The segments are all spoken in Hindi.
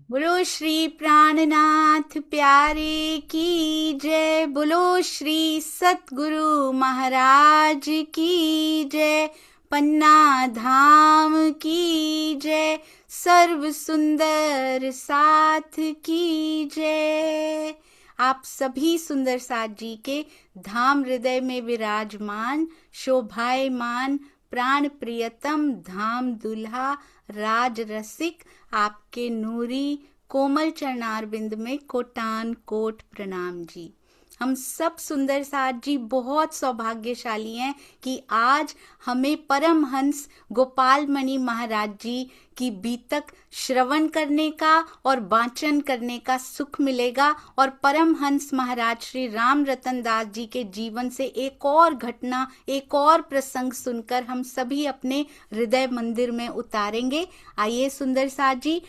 बोलो श्री प्राणनाथ प्यारे की जय। बोलो श्री सतगुरु महाराज की जय। पन्ना धाम की जय। सर्व सुंदर साथ की जय। आप सभी सुंदर साथ जी के धाम हृदय में विराजमान शोभायमान प्राण प्रियतम धाम दुल्हा राज रसिक आपके नूरी कोमल चरणारविंद में कोटान कोट प्रणाम जी। हम सब सुंदर साथ जी बहुत सौभाग्यशाली हैं कि आज हमें परमहंस गोपाल मणि महाराज जी की बीतक श्रवण करने का और वाचन करने का सुख मिलेगा और परमहंस महाराज श्री राम रतन दास जी के जीवन से एक और घटना एक और प्रसंग सुनकर हम सभी अपने हृदय मंदिर में उतारेंगे। आइए सुंदर साथ जी,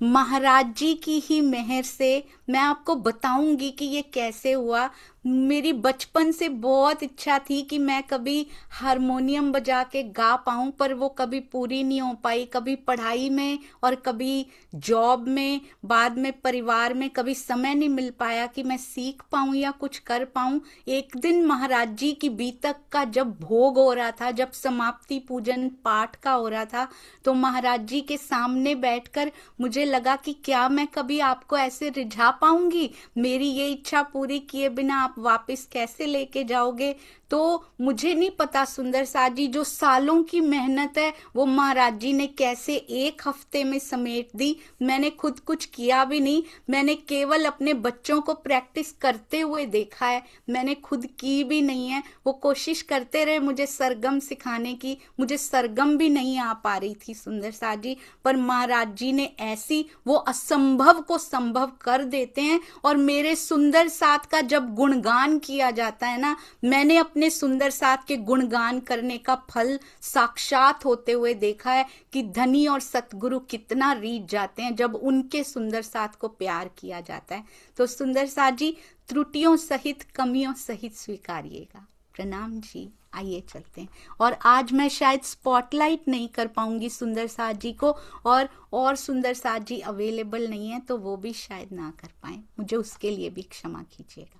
महाराज जी की ही मेहर से मैं आपको बताऊंगी कि ये कैसे हुआ। मेरी बचपन से बहुत इच्छा थी कि मैं कभी हारमोनियम बजा के गा पाऊं, पर वो कभी पूरी नहीं हो पाई। कभी पढ़ाई में और कभी जॉब में, बाद में परिवार में कभी समय नहीं मिल पाया कि मैं सीख पाऊं या कुछ कर पाऊं। एक दिन महाराज जी की बीतक का जब भोग हो रहा था, जब समाप्ति पूजन पाठ का हो रहा था, तो महाराज जी के सामने बैठकर मुझे लगा कि क्या मैं कभी आपको ऐसे रिझा पाऊंगी। मेरी ये इच्छा पूरी किए बिना आप वापस कैसे लेके जाओगे। तो मुझे नहीं पता सुंदर साथ जी, जो सालों की मेहनत है वो महाराज जी ने कैसे एक हफ्ते में समेट दी। मैंने खुद कुछ किया भी नहीं, मैंने केवल अपने बच्चों को प्रैक्टिस करते हुए देखा है, मैंने खुद की भी नहीं है। वो कोशिश करते रहे मुझे सरगम सिखाने की, मुझे सरगम भी नहीं आ पा रही थी सुंदर साथ जी। पर महाराज जी ने ऐसी वो असंभव को संभव कर देते हैं। और मेरे सुंदर साथ का जब गुणगान किया जाता है ना, मैंने अपने सुंदर साथ के गुणगान करने का फल साक्षात होते हुए देखा है कि धनी और सतगुरु कितना रीझ जाते हैं जब उनके सुंदर साथ को प्यार किया जाता है। तो सुंदर साथ जी त्रुटियों सहित कमियों सहित स्वीकारिएगा। प्रणाम जी। आइए चलते हैं। और आज मैं शायद स्पॉटलाइट नहीं कर पाऊंगी सुंदर साथ जी को, और सुंदर साथ जी अवेलेबल नहीं है तो वो भी शायद ना कर पाए, मुझे उसके लिए भी क्षमा कीजिएगा।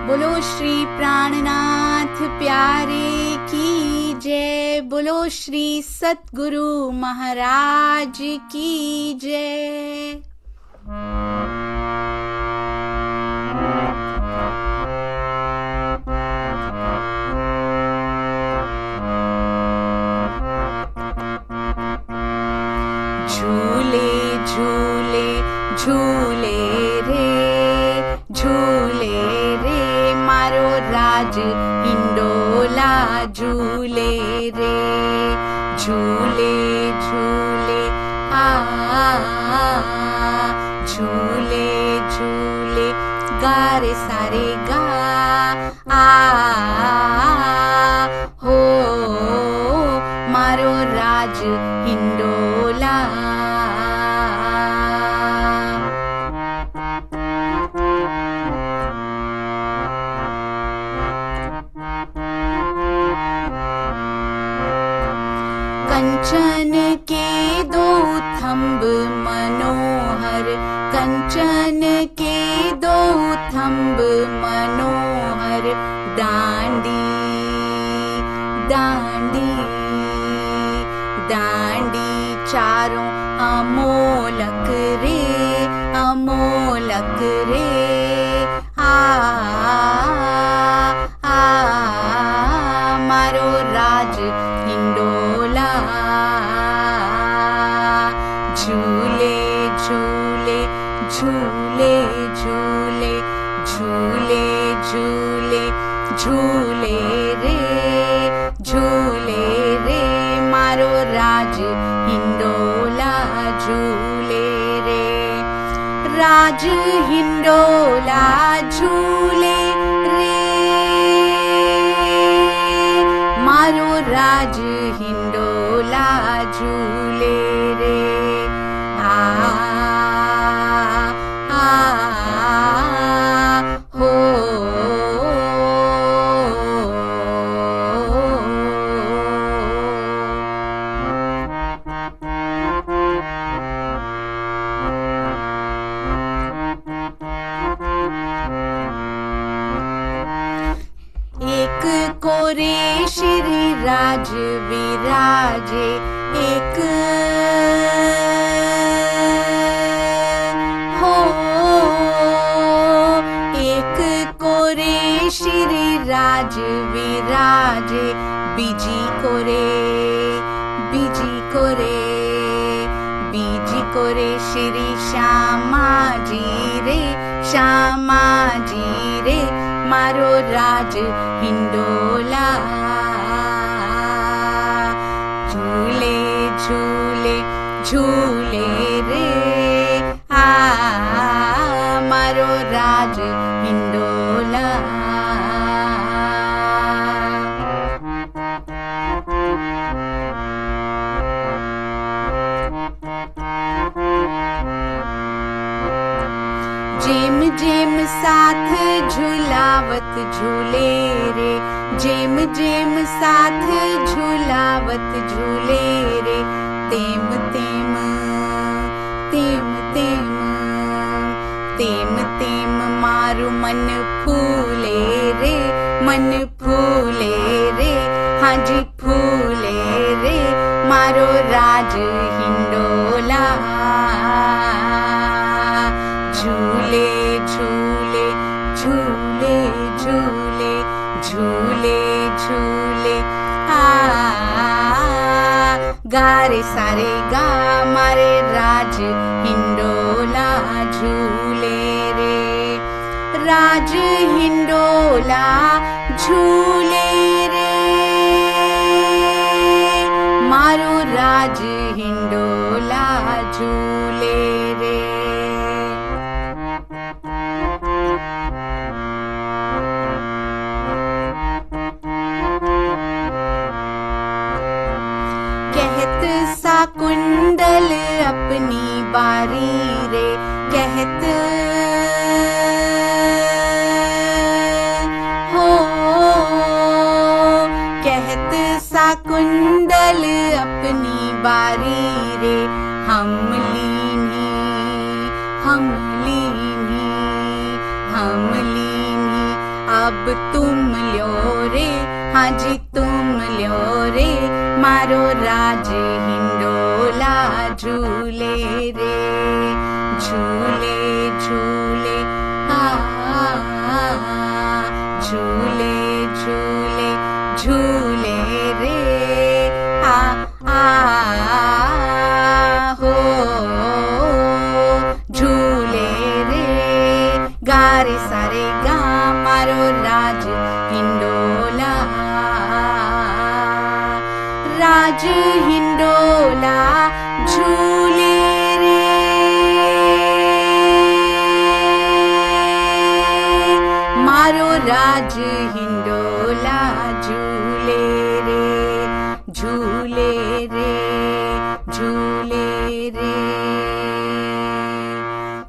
बोलो श्री प्राणनाथ प्यारे की जय। बोलो श्री सतगुरु महाराज की जय। झूले झूले झूले रे मारो राज हिंडोला झूले रे। झूले झूले झूले झूले गा रे सारे गा हो मारो राज हिंडोला। कंचन के दो थंब मनोहर, कंचन के दो थंब मनोहर, डांडी डांडी डांडी चारों अमोलक रे अमोलक रे। मारो राज हिंडोला। झूले झूले झूले झूले झूले झूले झूले रे मारो राज हिंडोला झूले रे। राज हिंडोला झूले रे मारो राज हिंडोला झूले रे। हो राज विराजे एक हो एक कोरे श्री राज विराजे बीजी कोरे श्री श्यामाजी रे मारो राज हिंडोला झूले झूले झूले रे मारो राज हिंडोला जेम जेम साथ झूलावत झूले रे जेम जेम साथ झूलावत झूले रे तेम तेम तेम तेम तेम तेम मारू मन फूले रे हाँ जी फूले रे मारो राज हिंडोला झूले झूले झूले झूले झूले झूले गारे सारे गा मारे राज हिंडोला झूले रे राज हिंडोला झूले रे मारो राज हिंडोला झूले रे कहत सा कुंडल अपनी बारी रे कहत हो कहत सा कुंडल अपनी बारी रे हम लीनी अब तुम ल्यो रे हाँ जी तुम ल्यो रे मारो राज हिंडोला झूले रे झूले झूले झूले झूले झूले रे हो झूले रे गारे सारे गा मारो राज हिंडोला राज हिंडोला झूले रे मारो राज हिंडोला झूले रे झूले रे झूले रे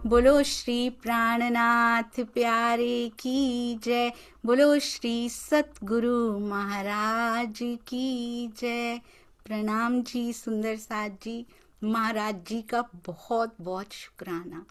बोलो श्री प्राणनाथ प्यारे की जय बोलो श्री सतगुरु महाराज की जय प्रणाम जी सुंदर साथ जी महाराज जी का बहुत बहुत शुक्राना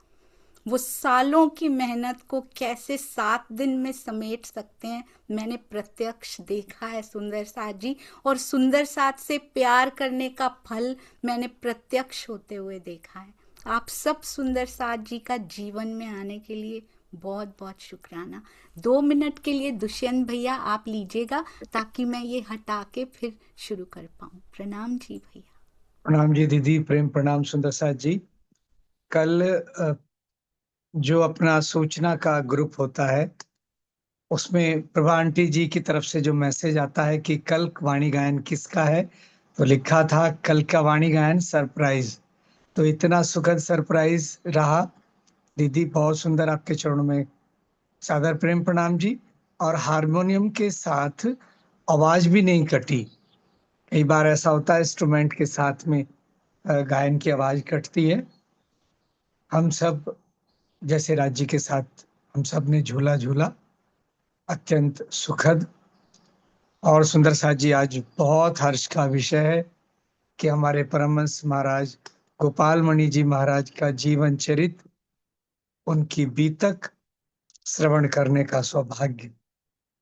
वो सालों की मेहनत को कैसे 7 दिन में समेट सकते हैं मैंने प्रत्यक्ष देखा है सुंदर साथ जी और सुंदर साथ से प्यार करने का फल मैंने प्रत्यक्ष होते हुए देखा है आप सब सुंदर साथ जी का जीवन में आने के लिए बहुत बहुत शुक्राना 2 मिनट के लिए दुष्यंत भैया आप लीजिएगा ताकि मैं ये हटा के फिर शुरू कर पाऊं प्रणाम जी भैया प्रणाम जी दीदी प्रेम प्रणाम सुंदर साथ जी कल जो अपना सूचना का ग्रुप होता है उसमें प्रभा आंटी जी की तरफ से जो मैसेज आता है कि कल वाणी गायन किसका है तो लिखा था कल का वाणी गायन सरप्राइज तो इतना सुखद सरप्राइज रहा दीदी बहुत सुंदर आपके चरणों में सादर प्रेम प्रणाम जी और हारमोनियम के साथ आवाज भी नहीं कटी कई बार ऐसा होता है इंस्ट्रूमेंट के साथ में गायन की आवाज कटती है हम सब जैसे राज्य के साथ हम सब ने झूला झूला अत्यंत सुखद और सुंदर साथ जी आज बहुत हर्ष का विषय है कि हमारे परमहंस महाराज गोपाल मणि जी महाराज का जीवन चरित्र उनकी बीतक श्रवण करने का सौभाग्य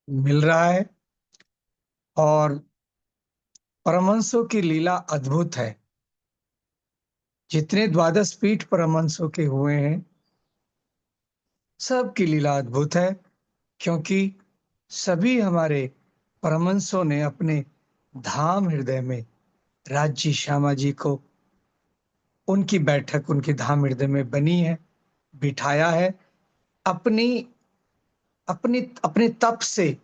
मिल रहा है और परमहंसों की लीला अद्भुत है। जितने द्वादश पीठ परमहंसों के हुए हैं, सबकी लीला अद्भुत है, क्योंकि सभी हमारे परमहंसों ने अपने धाम हृदय में राज्य श्यामा जी को, उनकी बैठक उनके धाम हृदय में बनी है, बिठाया है। अपनी अपनी अपने तप से,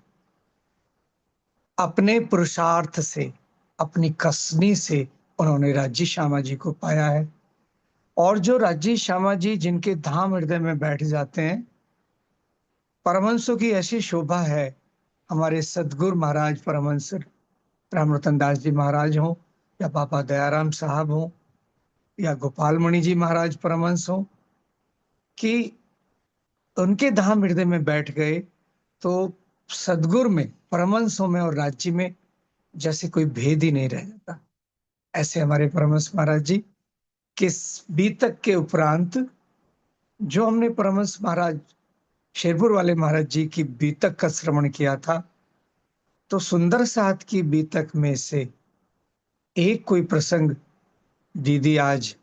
अपने पुरुषार्थ से, अपनी कसनी से उन्होंने राज्य श्यामा जी को पाया है। और जो राज्य श्यामा जी जिनके धाम हृदय में बैठ जाते हैं, परमहंसों की ऐसी शोभा है। हमारे सदगुरु महाराज परमहंस राम रतन दास जी महाराज हों, या बाबा दयाराम साहब हों, या गोपाल मणि जी महाराज परमहंस हों, कि उनके धाम हृदय में बैठ गए तो सदगुरु में, परमहंसों में और राज्य में जैसे कोई भेद ही नहीं रह जाता। ऐसे हमारे परमहंस महाराज जी के बीतक के उपरांत जो हमने परमहंस महाराज शेरपुर वाले महाराज जी की बीतक का श्रवण किया था, तो सुंदर साथ की बीतक में से एक कोई प्रसंग दीदी आज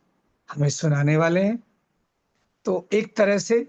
हमें सुनाने वाले हैं। तो एक तरह से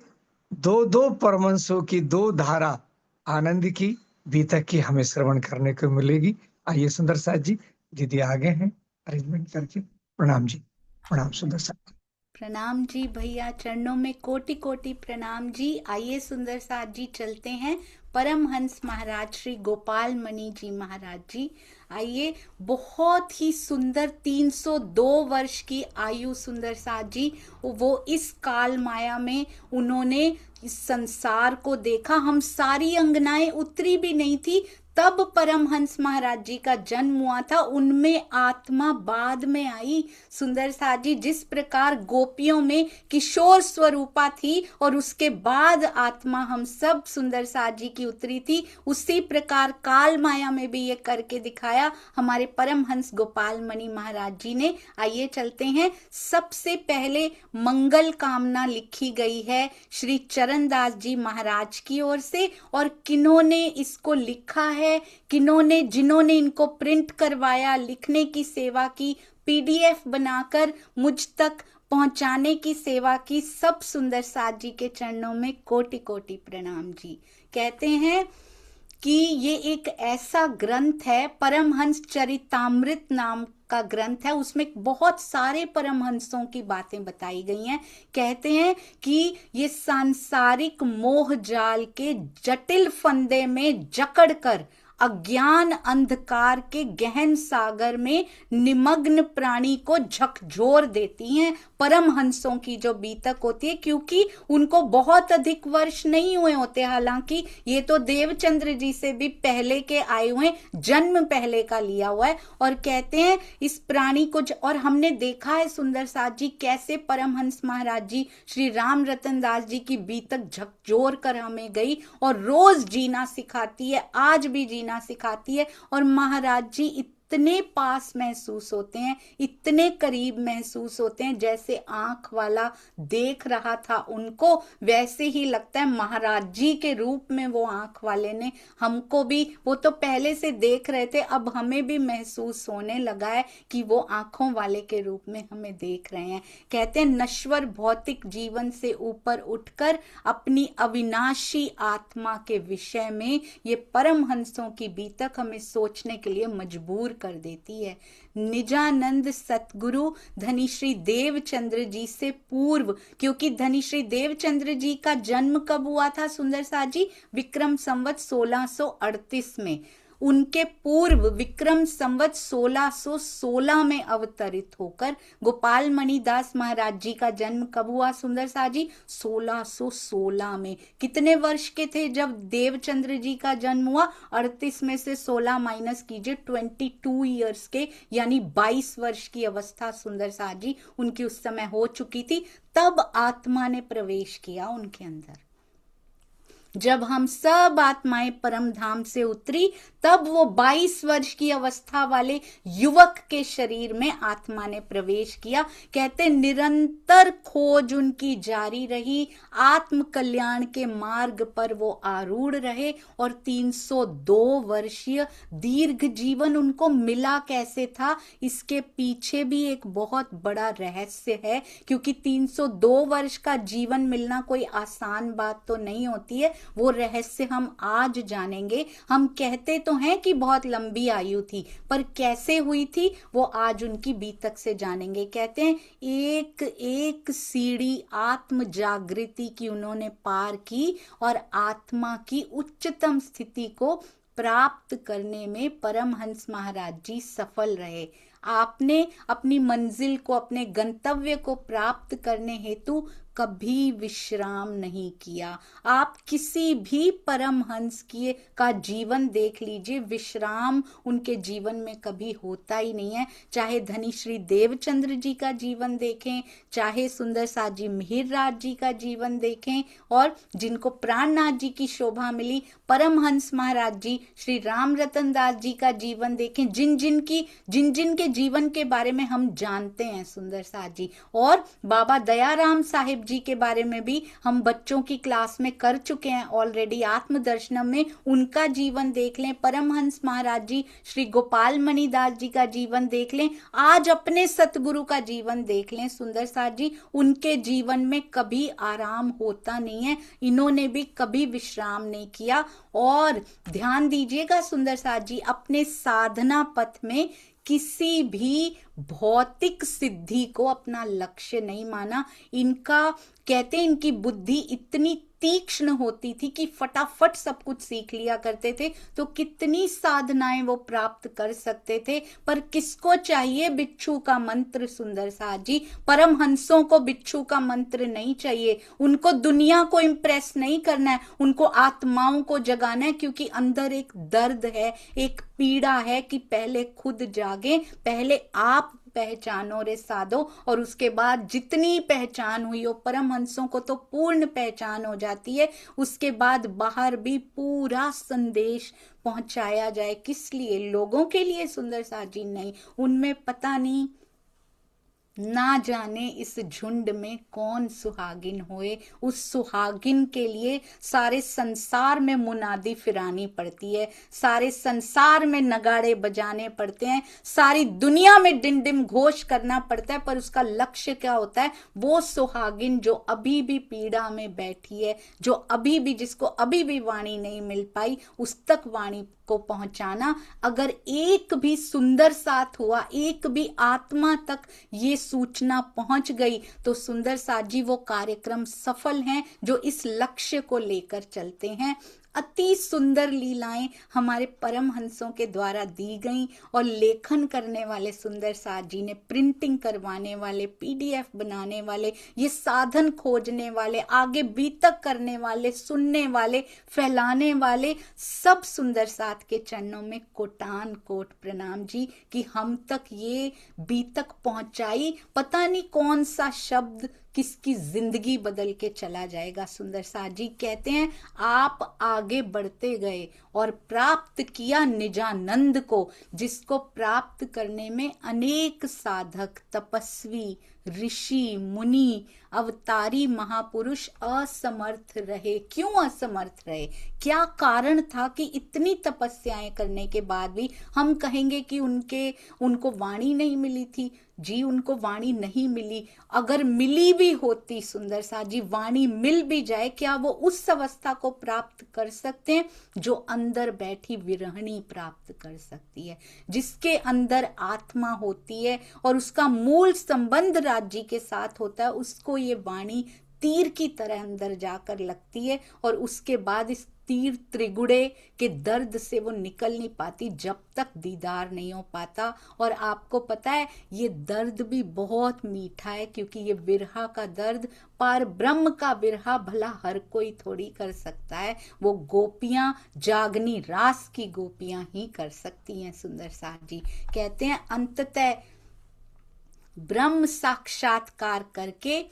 दो दो परमहंसों की दो धारा आनंद की बीतक की हमें श्रवण करने को मिलेगी। आइए सुंदर साथ जी, दीदी आगे हैं अरेंजमेंट करके। प्रणाम जी, प्रणाम सुंदर साथ। प्रणाम जी भैया, चरणों में कोटि कोटि प्रणाम जी। आइए सुंदर साथ जी चलते हैं परमहंस महाराज श्री गोपाल मणि जी महाराज जी। आइए, बहुत ही सुंदर 302 वर्ष की आयु सुंदर साथ जी, वो इस काल माया में उन्होंने इस संसार को देखा। हम सारी अंगनाएं उतरी भी नहीं थी तब परमहंस महाराज जी का जन्म हुआ था। उनमें आत्मा बाद में आई सुंदर साथ जी। जिस प्रकार गोपियों में किशोर स्वरूपा थी और उसके बाद आत्मा हम सब सुंदर साथ जी की उतरी थी, उसी प्रकार काल माया में भी ये करके दिखाया हमारे परमहंस गोपाल मणि महाराज जी ने। आइए चलते हैं। सबसे पहले मंगल कामना लिखी गई है श्री चरणदास जी महाराज की ओर से, और किन्होंने इसको लिखा है, किन्होंने, जिन्होंने इनको प्रिंट करवाया, लिखने की सेवा की, पीडीएफ बनाकर मुझ तक पहुंचाने की सेवा की, सब सुंदर साथ जी के चरणों में कोटि कोटि प्रणाम जी। कहते हैं कि ये एक ऐसा ग्रंथ है, परमहंस चरितामृत नाम का ग्रंथ है। उसमें बहुत सारे परमहंसों की बातें बताई गई हैं। कहते हैं कि ये सांसारिक मोह जाल के जटिल फंदे में जकड़कर अज्ञान अंधकार के गहन सागर में निमग्न प्राणी को झकझोर देती हैं। परमहंसों की जो बीतक होती है, क्योंकि उनको बहुत अधिक वर्ष नहीं हुए होते, हालांकि ये तो देवचंद्र जी से भी पहले के आए हुए, जन्म पहले का लिया हुआ है। और कहते हैं इस प्राणी को, और हमने देखा है सुंदर साथ जी कैसे परमहंस महाराज जी श्री राम रतन दास जी की बीतक झकझोर कर हमें गई और रोज जीना सिखाती है, आज भी जीना सिखाती है। और महाराज जी इतने पास महसूस होते हैं, इतने करीब महसूस होते हैं, जैसे आंख वाला देख रहा था उनको वैसे ही लगता है महाराज जी के रूप में वो आंख वाले ने हमको भी, वो तो पहले से देख रहे थे, अब हमें भी महसूस होने लगा है कि वो आंखों वाले के रूप में हमें देख रहे हैं। कहते हैं नश्वर भौतिक जीवन से ऊपर उठकर अपनी अविनाशी आत्मा के विषय में ये परमहंसों की बीतक हमें सोचने के लिए मजबूर कर देती है। निजानंद सतगुरु धनी श्री देवचंद्र जी से पूर्व, क्योंकि धनी श्री देवचंद्र जी का जन्म कब हुआ था सुंदर साथ जी? विक्रम संवत 1638 में। उनके पूर्व विक्रम संवत 1616 में अवतरित होकर गोपाल मणि दास महाराज जी का जन्म कब हुआ सुंदर साथ जी? 1616 में। कितने वर्ष के थे जब देवचंद्र जी का जन्म हुआ? 38 में से 16 माइनस कीजिए, 22 ईयर्स के, यानी 22 वर्ष की अवस्था सुंदर साथ जी उनकी उस समय हो चुकी थी। तब आत्मा ने प्रवेश किया उनके अंदर। जब हम सब आत्माएं परम धाम से उतरी, तब वो 22 वर्ष की अवस्था वाले युवक के शरीर में आत्मा ने प्रवेश किया। कहते निरंतर खोज उनकी जारी रही, आत्म कल्याण के मार्ग पर वो आरूढ़ रहे और 302 वर्षीय दीर्घ जीवन उनको मिला कैसे था, इसके पीछे भी एक बहुत बड़ा रहस्य है। क्योंकि 302 वर्ष का जीवन मिलना कोई आसान बात तो नहीं होती है, वो रहस्य हम आज जानेंगे। हम कहते तो हैं कि बहुत लंबी आयु थी, पर कैसे हुई थी वो आज उनकी बीतक से जानेंगे। कहते हैं एक एक सीढ़ी आत्म जागृति की उन्होंने पार की और आत्मा की उच्चतम स्थिति को प्राप्त करने में परमहंस महाराज जी सफल रहे। आपने अपनी मंजिल को, अपने गंतव्य को प्राप्त करने हेतु कभी विश्राम नहीं किया। आप किसी भी परमहंस का जीवन देख लीजिए, विश्राम उनके जीवन में कभी होता ही नहीं है। चाहे धनी श्री देवचंद्र जी का जीवन देखें, चाहे सुंदर साथ जी मिहिरराज जी का जीवन देखें, और जिनको प्राणनाथ जी की शोभा मिली परमहंस महाराज जी, श्री राम रतन दास जी का जीवन देखें, जिन जिन के जीवन के बारे में हम जानते हैं सुंदर साथ जी, और बाबा दयाराम साहिब जी के बारे में भी हम बच्चों की क्लास में कर चुके हैं ऑलरेडी, आत्मदर्शनम में उनका जीवन देख लें। परमहंस महाराज जी श्री गोपाल मणि दास जी का जीवन देख लें, आज अपने सतगुरु का जीवन देख लें सुंदर साथ जी, उनके जीवन में कभी आराम होता नहीं है, इन्होंने भी कभी विश्राम नहीं किया। और ध्यान दीजिएगा सुंदर साथ जी, अपने साधना पथ में किसी भी भौतिक सिद्धि को अपना लक्ष्य नहीं माना। इनका कहते हैं इनकी बुद्धि इतनी तीक्ष्ण होती थी कि फटाफट सब कुछ सीख लिया करते थे, तो कितनी साधनाएं वो प्राप्त कर सकते थे। पर किसको चाहिए बिच्छू का मंत्र सुंदर साथ जी, परमहंसों को बिच्छू का मंत्र नहीं चाहिए, उनको दुनिया को इंप्रेस नहीं करना है, उनको आत्माओं को जगाना है। क्योंकि अंदर एक दर्द है, एक पीड़ा है कि पहले खुद जागे, पहले आप पहचानो रे साधो, और उसके बाद जितनी पहचान हुई हो, परमहंसों को तो पूर्ण पहचान हो जाती है, उसके बाद बाहर भी पूरा संदेश पहुंचाया जाए। किस लिए? लोगों के लिए सुंदर साथ जी नहीं, उनमें पता नहीं ना जाने इस झुंड में कौन सुहागिन होए, उस सुहागिन के लिए सारे संसार में मुनादी फिरानी पड़ती है, सारे संसार में नगाड़े बजाने पड़ते हैं, सारी दुनिया में डिंडिम घोष करना पड़ता है, पर उसका लक्ष्य क्या होता है? वो सुहागिन जो अभी भी पीड़ा में बैठी है, जो अभी भी, जिसको अभी भी वाणी नहीं मिल पाई, उस तक वाणी को पहुंचाना। अगर एक भी सुंदर साथ हुआ, एक भी आत्मा तक ये सूचना पहुंच गई, तो सुंदर साथ जी वो कार्यक्रम सफल हैं जो इस लक्ष्य को लेकर चलते हैं। अति सुंदर लीलाएं हमारे परमहंसों के द्वारा दी गई, और लेखन करने वाले सुंदर साथ जी ने, प्रिंटिंग करवाने वाले, पीडीएफ बनाने वाले, ये साधन खोजने वाले, आगे बीतक करने वाले, सुनने वाले, फैलाने वाले, सब सुंदर साथ के चरणों में कोटान कोट प्रणाम जी कि हम तक ये बीतक पहुंचाई। पता नहीं कौन सा शब्द किसकी जिंदगी बदल के चला जाएगा। सुंदर साथ जी कहते हैं आप आगे बढ़ते गए और प्राप्त किया निजानंद को, जिसको प्राप्त करने में अनेक साधक, तपस्वी, ऋषि, मुनि, अवतारी महापुरुष असमर्थ रहे। क्यों असमर्थ रहे? क्या कारण था कि इतनी तपस्याएं करने के बाद भी हम कहेंगे कि उनको वाणी नहीं मिली थी? जी, उनको वाणी नहीं मिली। अगर मिली भी होती सुंदर साथ जी, वाणी मिल भी जाए, क्या वो उस अवस्था को प्राप्त कर सकते हैं जो अंदर बैठी विरहणी प्राप्त कर सकती है, जिसके अंदर आत्मा होती है और उसका मूल संबंध राज्य के साथ होता है? उसको ये वाणी तीर की तरह अंदर जाकर लगती है, और उसके बाद इस तीर त्रिगुड़े के दर्द से वो निकल नहीं पाती जब तक दीदार नहीं हो पाता। और आपको पता है ये दर्द भी बहुत मीठा है, क्योंकि ये विरहा का दर्द, पार ब्रह्म का विरहा भला हर कोई थोड़ी कर सकता है, वो गोपियां, जागनी रास की गोपियां ही कर सकती हैं। सुंदर साथ जी कहते हैं अंततः ब्रह्म साक्षात्कार करके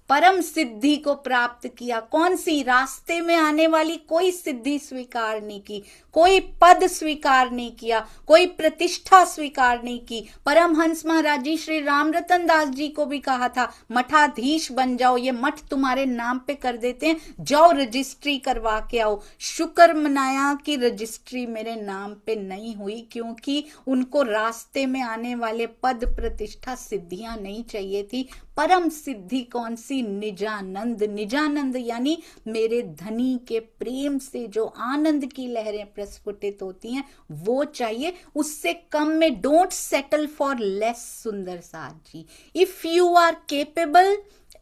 परम सिद्धि को प्राप्त किया। कौन सी? रास्ते में आने वाली कोई सिद्धि स्वीकार नहीं की, कोई पद स्वीकार नहीं किया, कोई प्रतिष्ठा स्वीकार नहीं की। परमहंस महाराज जी श्री रामरतन दास जी को भी कहा था मठाधीश बन जाओ, ये मठ तुम्हारे नाम पे कर देते हैं, जाओ रजिस्ट्री करवा के आओ। शुक्र मनाया कि रजिस्ट्री मेरे नाम पे नहीं हुई, क्योंकि उनको रास्ते में आने वाले पद प्रतिष्ठा सिद्धियां नहीं चाहिए थी। परम सिद्धि कौन सी? निजानंद। निजानंद यानी मेरे धनी के प्रेम से जो आनंद की लहरें प्रस्फुटित होती हैं वो चाहिए, उससे कम में। Don't settle for less. सुंदर साथ जी, if you are capable,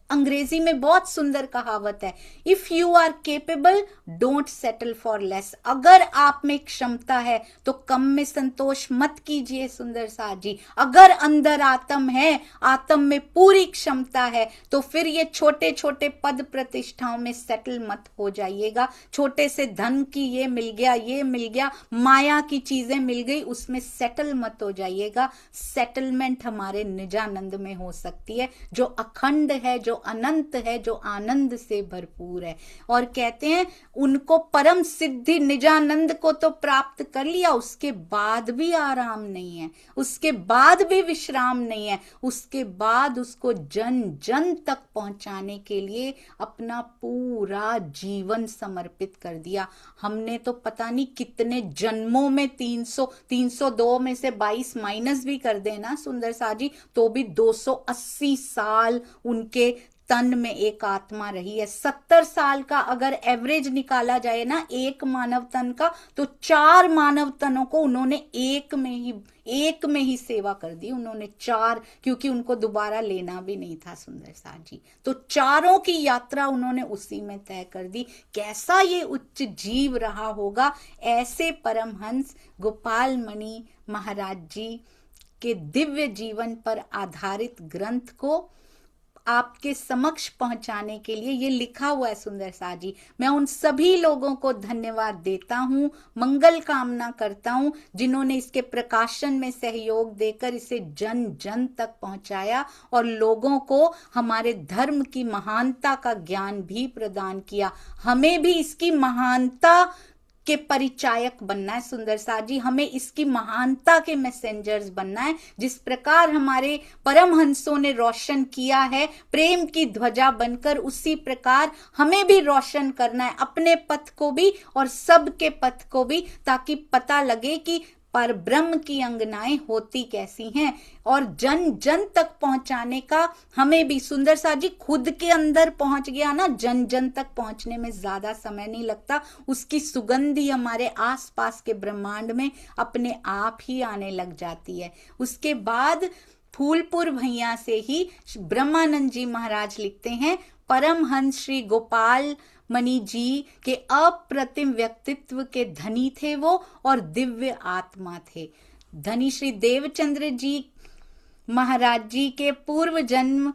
Angrezi में बहुत सुंदर कहावत है, if you are capable don't settle for less. अगर आप में क्षमता है तो कम में संतोष मत कीजिए। सुंदर साथ जी, अगर अंदर आत्म है, आत्म में पूरी क्षमता है, तो फिर ये छोटे छोटे पद प्रतिष्ठाओं में सेटल मत हो जाइएगा। छोटे से धन की ये मिल गया, ये मिल गया, माया की चीजें मिल गई, उसमें सेटल मत हो जाइएगा। सेटलमेंट हमारे निजानंद में हो सकती है, जो अखंड है, जो अनंत है, जो आनंद से भरपूर है। और कहते हैं उनको परम सिद्धि निजानंद को तो प्राप्त कर लिया, उसके बाद भी आराम नहीं है, उसके बाद भी विश्राम नहीं है, उसके बाद उसको जन जन तक पहुंचाने के लिए अपना पूरा जीवन समर्पित कर दिया। हमने तो पता नहीं कितने जन्मों में 302 में से 22 माइनस भी कर देना सुंदर सा जी, तो भी 280 साल उनके तन में एक आत्मा रही है। 70 साल का अगर एवरेज निकाला जाए ना एक मानव तन का, तो 4 मानव तनों को उन्होंने एक में ही सेवा कर दी। उन्होंने 4, क्योंकि उनको दोबारा लेना भी नहीं था सुंदर साथ जी, तो 4 की यात्रा उन्होंने उसी में तय कर दी। कैसा ये उच्च जीव रहा होगा। ऐसे परमहंस गोपाल मणि महाराज जी के दिव्य जीवन पर आधारित ग्रंथ को आपके समक्ष पहुंचाने के लिए ये लिखा हुआ है सुंदर साथ जी। मैं उन सभी लोगों को धन्यवाद देता हूं, मंगल कामना करता हूं, जिन्होंने इसके प्रकाशन में सहयोग देकर इसे जन जन तक पहुंचाया और लोगों को हमारे धर्म की महानता का ज्ञान भी प्रदान किया। हमें भी इसकी महानता के परिचायक बनना है सुंदर साथ जी, हमें इसकी महानता के मैसेंजर्स बनना है। जिस प्रकार हमारे परमहंसों ने रोशन किया है प्रेम की ध्वजा बनकर, उसी प्रकार हमें भी रोशन करना है अपने पथ को भी और सबके पथ को भी, ताकि पता लगे कि पर ब्रह्म की अंगनाएं होती कैसी हैं। और जन जन तक पहुंचाने का हमें भी सुंदर साथ जी, खुद के अंदर पहुंच गया ना, जन जन तक पहुंचने में ज्यादा समय नहीं लगता, उसकी सुगंधी हमारे आसपास के ब्रह्मांड में अपने आप ही आने लग जाती है। उसके बाद फूलपुर भैया से ही ब्रह्मानंद जी महाराज लिखते हैं, परमहंस श्री गोपाल मणि जी के अप्रतिम व्यक्तित्व के धनी थे वो और दिव्य आत्मा थे। धनी श्री देवचंद्र जी महाराज जी के पूर्व जन्म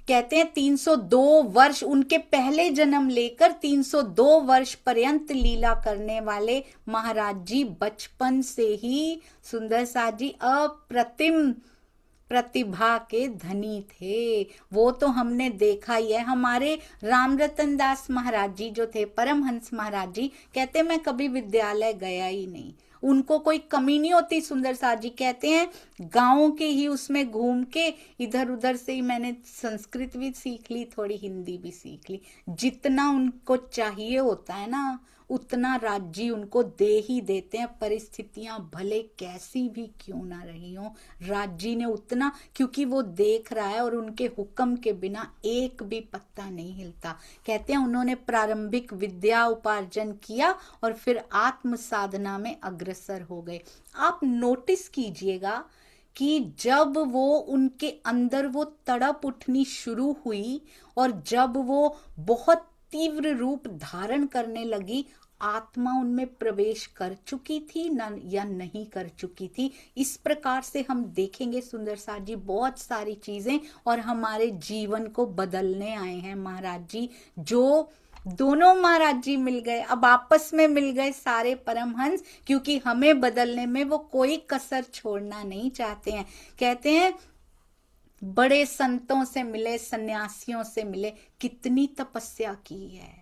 कहते हैं 302 वर्ष, उनके पहले जन्म लेकर 302 वर्ष पर्यंत लीला करने वाले महाराज जी बचपन से ही सुंदर साथ जी अप्रतिम प्रतिभा के धनी थे। वो तो हमने देखा ही है। हमारे रामरतन दास महाराज जी जो थे, परमहंस महाराज जी, कहते मैं कभी विद्यालय गया ही नहीं, उनको कोई कमी नहीं होती। सुंदर साथ जी कहते हैं गाँव के ही उसमें घूम के इधर उधर से ही मैंने संस्कृत भी सीख ली, थोड़ी हिंदी भी सीख ली। जितना उनको चाहिए होता है ना उतना राज्य उनको दे ही देते हैं, परिस्थितियां भले कैसी भी क्यों ना रही हो, राज्य ने उतना, क्योंकि वो देख रहा है और उनके हुक्म के बिना एक भी पत्ता नहीं हिलता। कहते हैं उन्होंने प्रारंभिक विद्या उपार्जन किया और फिर आत्म साधना में अग्रसर हो गए। आप नोटिस कीजिएगा कि जब वो उनके अंदर वो तड़प उठनी शुरू हुई और जब वो बहुत तीव्र रूप धारण करने लगी, आत्मा उनमें प्रवेश कर चुकी थी या नहीं कर चुकी थी। इस प्रकार से हम देखेंगे सुंदर साथ जी बहुत सारी चीजें, और हमारे जीवन को बदलने आए हैं महाराज जी। जो दोनों महाराज जी मिल गए, अब आपस में मिल गए सारे परमहंस, क्योंकि हमें बदलने में वो कोई कसर छोड़ना नहीं चाहते हैं। कहते हैं बड़े संतों से मिले, सन्यासियों से मिले, कितनी तपस्या की है,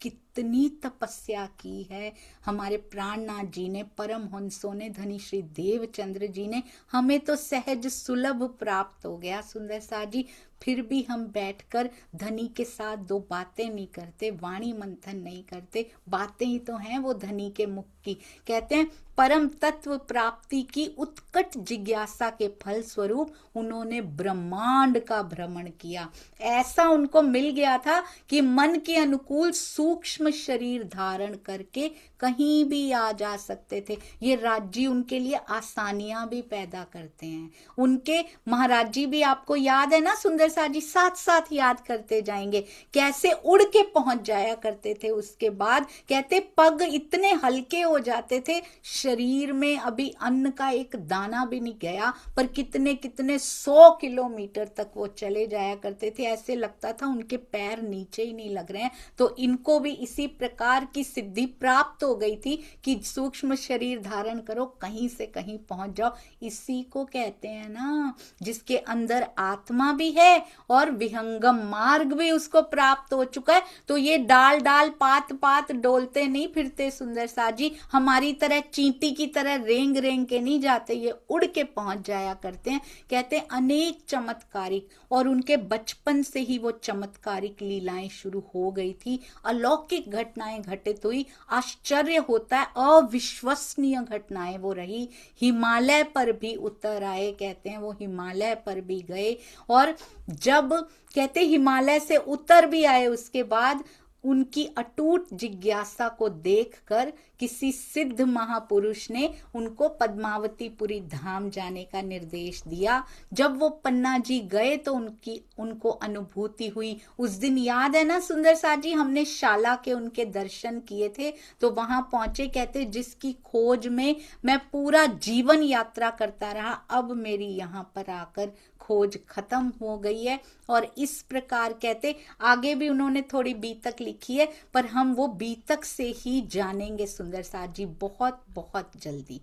कितनी तपस्या की है हमारे प्राणनाथ जी ने, परमहंसों ने, धनी श्री देवचंद्र जी ने। हमें तो सहज सुलभ प्राप्त हो गया सुंदर सा जी, फिर भी हम बैठकर धनी के साथ दो बातें नहीं करते, वाणी मंथन नहीं करते। बातें ही तो हैं वो धनी के मुख की। कहते हैं परम तत्व प्राप्ति की उत्कट जिज्ञासा के फल स्वरूप उन्होंने ब्रह्मांड का भ्रमण किया। ऐसा उनको मिल गया था कि मन के अनुकूल सूक्ष्म शरीर धारण करके कहीं भी आ जा सकते थे। ये राज्य उनके लिए आसानियां भी पैदा करते हैं। उनके महाराज जी भी आपको याद है ना सुंदर सा जी, साथ साथ याद करते जाएंगे कैसे उड़ के पहुंच जाया करते थे। उसके बाद कहते पग इतने हल्के हो जाते थे, शरीर में अभी अन्न का एक दाना भी नहीं गया, पर कितने कितने 100 किलोमीटर तक वो चले जाया करते थे। ऐसे लगता था उनके पैर नीचे ही नहीं लग रहे हैं। तो इनको भी इसी प्रकार की सिद्धि प्राप्त हो गई थी कि सूक्ष्म शरीर धारण करो, कहीं से कहीं पहुंच जाओ। इसी को कहते हैं ना, जिसके अंदर आत्मा भी है और विहंगम मार्ग भी उसको प्राप्त हो चुका है, तो ये डाल डाल पात पात डोलते नहीं फिरते सुंदर सा जी, हमारी तरह चींटी की तरह रेंग रेंग के नहीं जाते, ये उड़ के पहुंच जाया करते हैं। कहते हैं अनेक चमत्कारिक, और उनके बचपन से ही वो चमत्कारिक लीलाएं शुरू हो गई थी, अलौकिक घटनाएं घटित हुई। आश्चर्य होता है, अविश्वसनीय घटनाएं वो रही। हिमालय पर भी उतर आए, कहते हैं वो हिमालय पर भी गए, और जब कहते हिमालय से उतर भी आए, उसके बाद उनकी अटूट जिज्ञासा को देखकर किसी सिद्ध महापुरुष ने उनको पद्मावतीपुरी धाम जाने का निर्देश दिया। जब वो पन्ना जी गए तो उनको अनुभूति हुई। उस दिन याद है ना सुंदर सा जी, हमने शाला के उनके दर्शन किए थे, तो वहां पहुंचे, कहते जिसकी खोज में मैं पूरा जीवन यात्रा करता रहा, अब मेरी यहाँ पर आकर खोज खत्म हो गई है। और इस प्रकार कहते आगे भी उन्होंने थोड़ी बीतक लिखी है, पर हम वो बीतक से ही जानेंगे सुंदर सा जी बहुत बहुत जल्दी।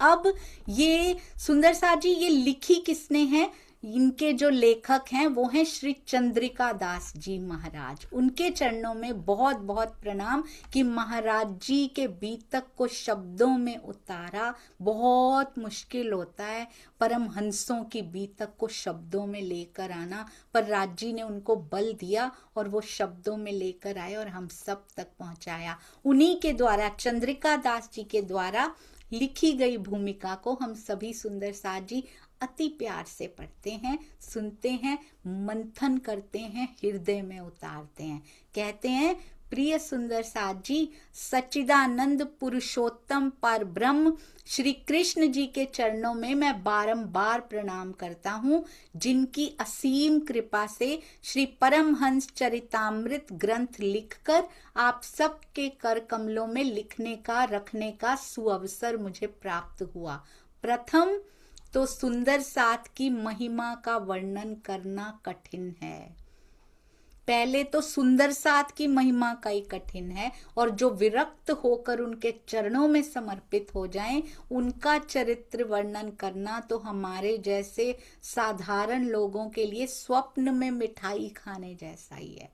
अब ये सुंदर सा जी ये लिखी किसने है, इनके जो लेखक हैं वो हैं श्री चंद्रिका दास जी महाराज। उनके चरणों में बहुत बहुत प्रणाम कि महाराज जी के बीतक को शब्दों में उतारा बहुत मुश्किल होता है, परमहंसों की बीतक को शब्दों में लेकर आना, पर राज जी ने उनको बल दिया और वो शब्दों में लेकर आए और हम सब तक पहुंचाया। उन्हीं के द्वारा, चंद्रिका दास जी के द्वारा लिखी गई भूमिका को हम सभी सुंदर सा जी अति प्यार से पढ़ते हैं, सुनते हैं, मंथन करते हैं, हृदय में उतारते हैं। कहते हैं प्रिय सुंदर साथ जी, सच्चिदानंद पुरुषोत्तम पर ब्रह्म श्री कृष्ण जी के चरणों में मैं बारंबार प्रणाम करता हूँ, जिनकी असीम कृपा से श्री परमहंस चरितामृत ग्रंथ लिखकर आप सबके कर कमलों में लिखने का, रखने का सुअवसर मुझे प्राप्त हुआ। प्रथम तो सुंदर साथ की महिमा का वर्णन करना कठिन है। पहले तो सुंदर साथ की महिमा का ही कठिन है, और जो विरक्त होकर उनके चरणों में समर्पित हो जाएं, उनका चरित्र वर्णन करना तो हमारे जैसे साधारण लोगों के लिए स्वप्न में मिठाई खाने जैसा ही है।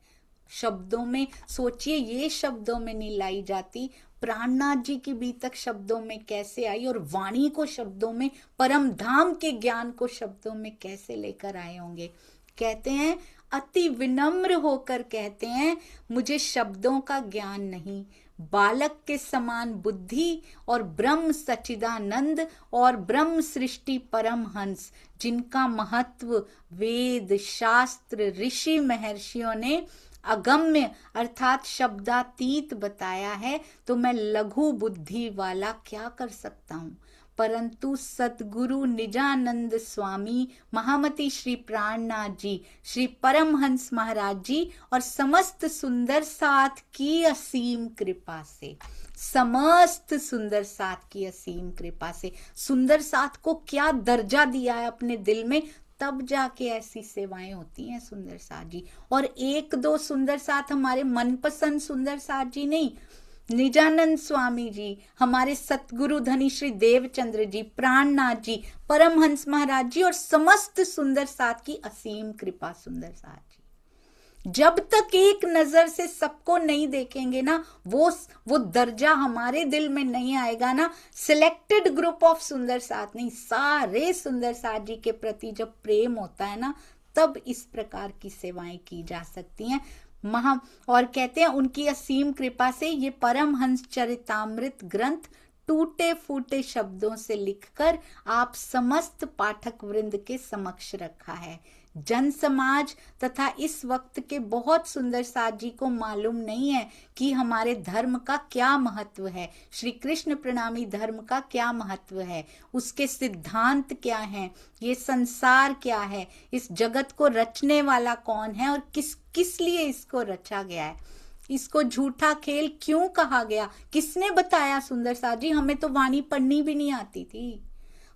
शब्दों में सोचिए, ये शब्दों में नहीं लाई जाती, प्राणनाथ जी की बीतक शब्दों में कैसे आई, और वाणी को शब्दों में, परम धाम के ज्ञान को शब्दों में कैसे लेकर आए होंगे। कहते हैं अति विनम्र होकर कहते हैं, मुझे शब्दों का ज्ञान नहीं, बालक के समान बुद्धि और ब्रह्म सच्चिदानंद और ब्रह्म सृष्टि परमहंस, जिनका महत्व वेद शास्त्र ऋषि महर्षियों ने अगम्य अर्थात शब्दातीत बताया है, तो मैं लघु बुद्धि वाला क्या कर सकता हूँ। परंतु सतगुरु निजानंद स्वामी महामती श्री प्राणनाथ जी, श्री परमहंस महाराज जी और समस्त सुंदर साथ की असीम कृपा से, समस्त सुंदर साथ की असीम कृपा से, सुंदर साथ को क्या दर्जा दिया है अपने दिल में, तब जाके ऐसी सेवाएं होती हैं सुंदर साथ जी। और एक दो सुंदर साथ हमारे मनपसंद सुंदर साथ जी नहीं, निजानंद स्वामी जी, हमारे सतगुरु धनी श्री देवचंद्र जी, प्राणनाथ जी, परमहंस महाराज जी और समस्त सुंदर साथ की असीम कृपा सुंदर साथ जी। जब तक एक नजर से सबको नहीं देखेंगे ना, वो दर्जा हमारे दिल में नहीं आएगा ना, सिलेक्टेड ग्रुप ऑफ सुंदर साथ नहीं, सारे सुंदर साथ जी के प्रति जब प्रेम होता है ना, तब इस प्रकार की सेवाएं की जा सकती हैं। और कहते हैं उनकी असीम कृपा से ये परमहंस चरितामृत ग्रंथ टूटे फूटे शब्दों से लिखकर आप समस्त पाठक वृंद के समक्ष रखा है। जन समाज तथा इस वक्त के बहुत सुंदर साथ जी को मालूम नहीं है कि हमारे धर्म का क्या महत्व है, श्री कृष्ण प्रणामी धर्म का क्या महत्व है, उसके सिद्धांत क्या हैं, ये संसार क्या है, इस जगत को रचने वाला कौन है और किस लिए इसको रचा गया है, इसको झूठा खेल क्यों कहा गया, किसने बताया सुंदर साथ जी। हमें तो वाणी पढ़नी भी नहीं आती थी,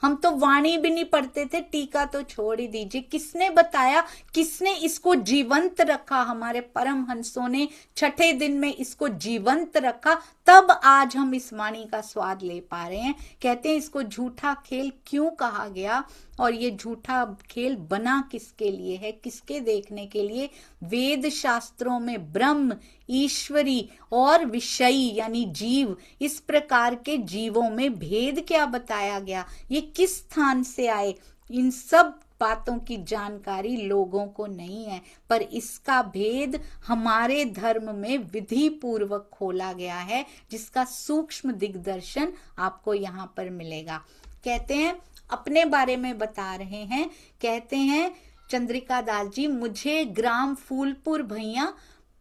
हम तो वाणी भी नहीं पढ़ते थे, टीका तो छोड़ ही दीजिए। किसने बताया, किसने इसको जीवंत रखा, हमारे परम हंसों ने छठे दिन में इसको जीवंत रखा, तब आज हम इस वाणी का स्वाद ले पा रहे हैं। कहते हैं इसको झूठा खेल क्यों कहा गया, और ये झूठा खेल बना किसके लिए है, किसके देखने के लिए। वेद शास्त्रों में ब्रह्म, ईश्वरी और विषयी यानी जीव, इस प्रकार के जीवों में भेद क्या बताया गया, ये किस स्थान से आए, इन सब बातों की जानकारी लोगों को नहीं है, पर इसका भेद हमारे धर्म में विधि पूर्वक खोला गया है, जिसका सूक्ष्म दिग्दर्शन आपको यहाँ पर मिलेगा। कहते हैं अपने बारे में बता रहे हैं, कहते हैं चंद्रिका दास जी, मुझे ग्राम फूलपुर भैया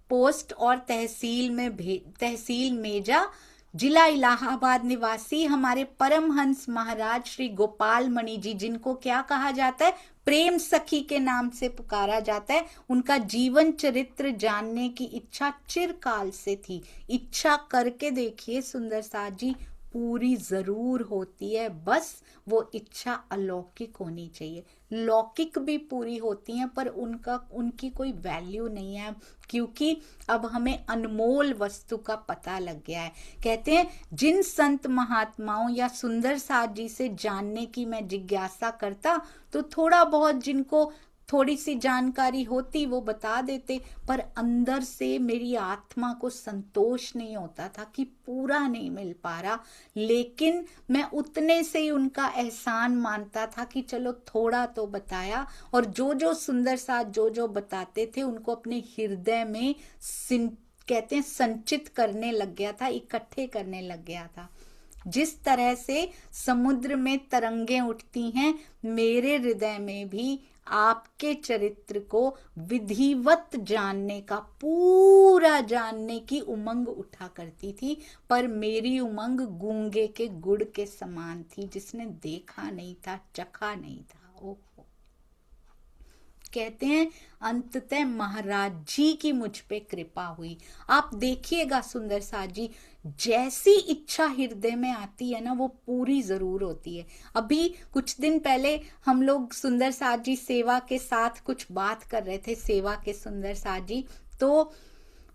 पोस्ट और तहसील मेजा, जिला इलाहाबाद निवासी हमारे परमहंस महाराज श्री गोपाल मणि जी, जिनको क्या कहा जाता है, प्रेम सखी के नाम से पुकारा जाता है, उनका जीवन चरित्र जानने की इच्छा चिरकाल से थी। इच्छा करके देखिए सुंदर साथ जी, पूरी जरूर होती है, बस वो इच्छा अलौकिक होनी चाहिए। लौकिक भी पूरी होती हैं, पर उनकी कोई वैल्यू नहीं है, क्योंकि अब हमें अनमोल वस्तु का पता लग गया है। कहते हैं जिन संत महात्माओं या सुंदर साथ जी से जानने की मैं जिज्ञासा करता, तो थोड़ा बहुत जिनको थोड़ी सी जानकारी होती वो बता देते, पर अंदर से मेरी आत्मा को संतोष नहीं होता था कि पूरा नहीं मिल पा रहा। लेकिन मैं उतने से ही उनका एहसान मानता था कि चलो थोड़ा तो बताया, और जो सुंदर साथ जो बताते थे उनको अपने हृदय में कहते हैं संचित करने लग गया था, इकट्ठे करने लग गया था। जिस तरह से समुद्र में तरंगें उठती हैं, मेरे हृदय में भी आपके चरित्र को विधिवत जानने का, पूरा जानने की उमंग उठा करती थी, पर मेरी उमंग गूंगे के गुड़ के समान थी, जिसने देखा नहीं था, चखा नहीं था। ओहो, कहते हैं अंततः महाराज जी की मुझ पे कृपा हुई। आप देखिएगा सुंदर साथ जी, जैसी इच्छा हृदय में आती है ना, वो पूरी जरूर होती है। अभी कुछ दिन पहले हम लोग सुंदर साथ जी सेवा के साथ कुछ बात कर रहे थे, सेवा के सुंदर साथ जी, तो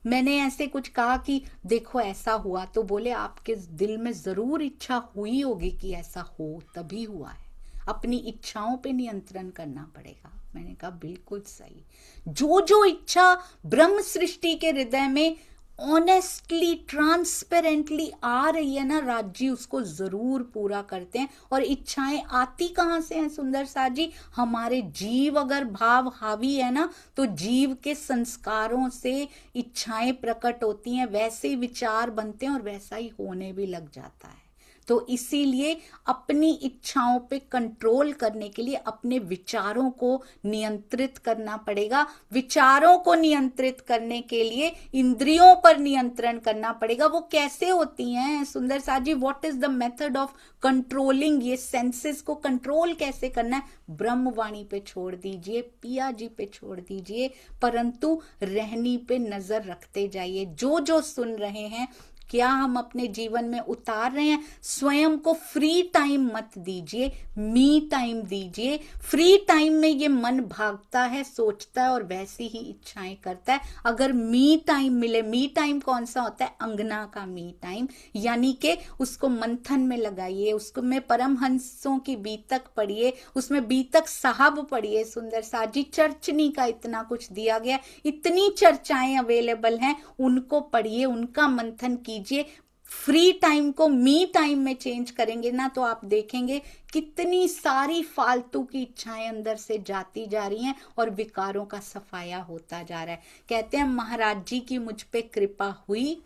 मैंने ऐसे कुछ कहा कि देखो ऐसा हुआ, तो बोले आपके दिल में जरूर इच्छा हुई होगी कि ऐसा हो, तभी हुआ है, अपनी इच्छाओं पे नियंत्रण करना पड़ेगा। मैंने कहा बिल्कुल सही। जो इच्छा ब्रह्म सृष्टि के हृदय में ऑनेस्टली, ट्रांसपेरेंटली आ रही है ना, राज्य उसको जरूर पूरा करते हैं। और इच्छाएं आती कहां से हैं सुंदर साथ जी? हमारे जीव अगर भाव हावी है ना, तो जीव के संस्कारों से इच्छाएं प्रकट होती हैं, वैसे ही विचार बनते हैं और वैसा ही होने भी लग जाता है। तो इसीलिए अपनी इच्छाओं पे कंट्रोल करने के लिए अपने विचारों को नियंत्रित करना पड़ेगा। विचारों को नियंत्रित करने के लिए इंद्रियों पर नियंत्रण करना पड़ेगा। वो कैसे होती हैं सुंदर साथ जी? What is the method of controlling? ये सेंसेस को कंट्रोल कैसे करना है? ब्रह्मवाणी पे छोड़ दीजिए, पिया जी पे छोड़ दीजिए, परंतु रहनी पे नजर रखते जाइए। जो सुन रहे हैं क्या हम अपने जीवन में उतार रहे हैं? स्वयं को फ्री टाइम मत दीजिए, मी टाइम दीजिए। फ्री टाइम में ये मन भागता है, सोचता है और वैसी ही इच्छाएं करता है। अगर मी टाइम मिले, मी टाइम कौन सा होता है? अंगना का मी टाइम, यानी कि उसको मंथन में लगाइए, उसको में परमहंसों की बीतक पढ़िए, उसमें बीतक साहब पढ़िए। सुंदर साथ जी चर्चनी का इतना कुछ दिया गया, इतनी चर्चाएं अवेलेबल हैं, उनको पढ़िए, उनका मंथन कीजिए। फ्री टाइम को मी टाइम में चेंज करेंगे ना, तो आप देखेंगे कितनी सारी फालतू की इच्छाएं अंदर से जाती जा रही हैं और विकारों का सफाया होता जा रहा है। कहते हैं महाराज जी की मुझ पे कृपा हुई,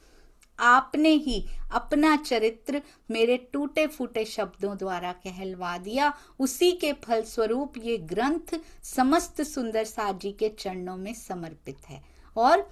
आपने ही अपना चरित्र मेरे टूटे फूटे शब्दों द्वारा कहलवा दिया। उसी के फलस्वरूप ये ग्रंथ समस्त सुंदर साथ जी के चरणों में समर्पित है। और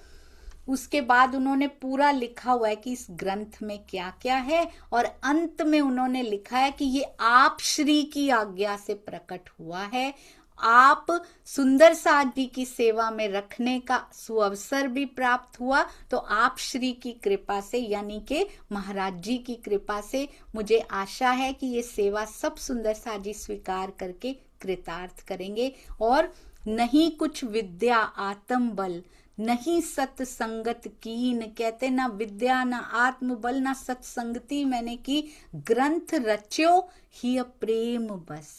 उसके बाद उन्होंने पूरा लिखा हुआ है कि इस ग्रंथ में क्या क्या है, और अंत में उन्होंने लिखा है कि ये आप श्री की आज्ञा से प्रकट हुआ है। आप सुंदर साथ जी की सेवा में रखने का सुअवसर भी प्राप्त हुआ, तो आप श्री की कृपा से, यानी कि महाराज जी की कृपा से, मुझे आशा है कि ये सेवा सब सुंदर साथ जी स्वीकार करके कृतार्थ करेंगे। और नहीं कुछ विद्या आत्म बल, नहीं सत्संगत कीन, कहते ना विद्या ना आत्म बल ना सत्संगति मैंने की, ग्रंथ रच्यो ही प्रेम बस।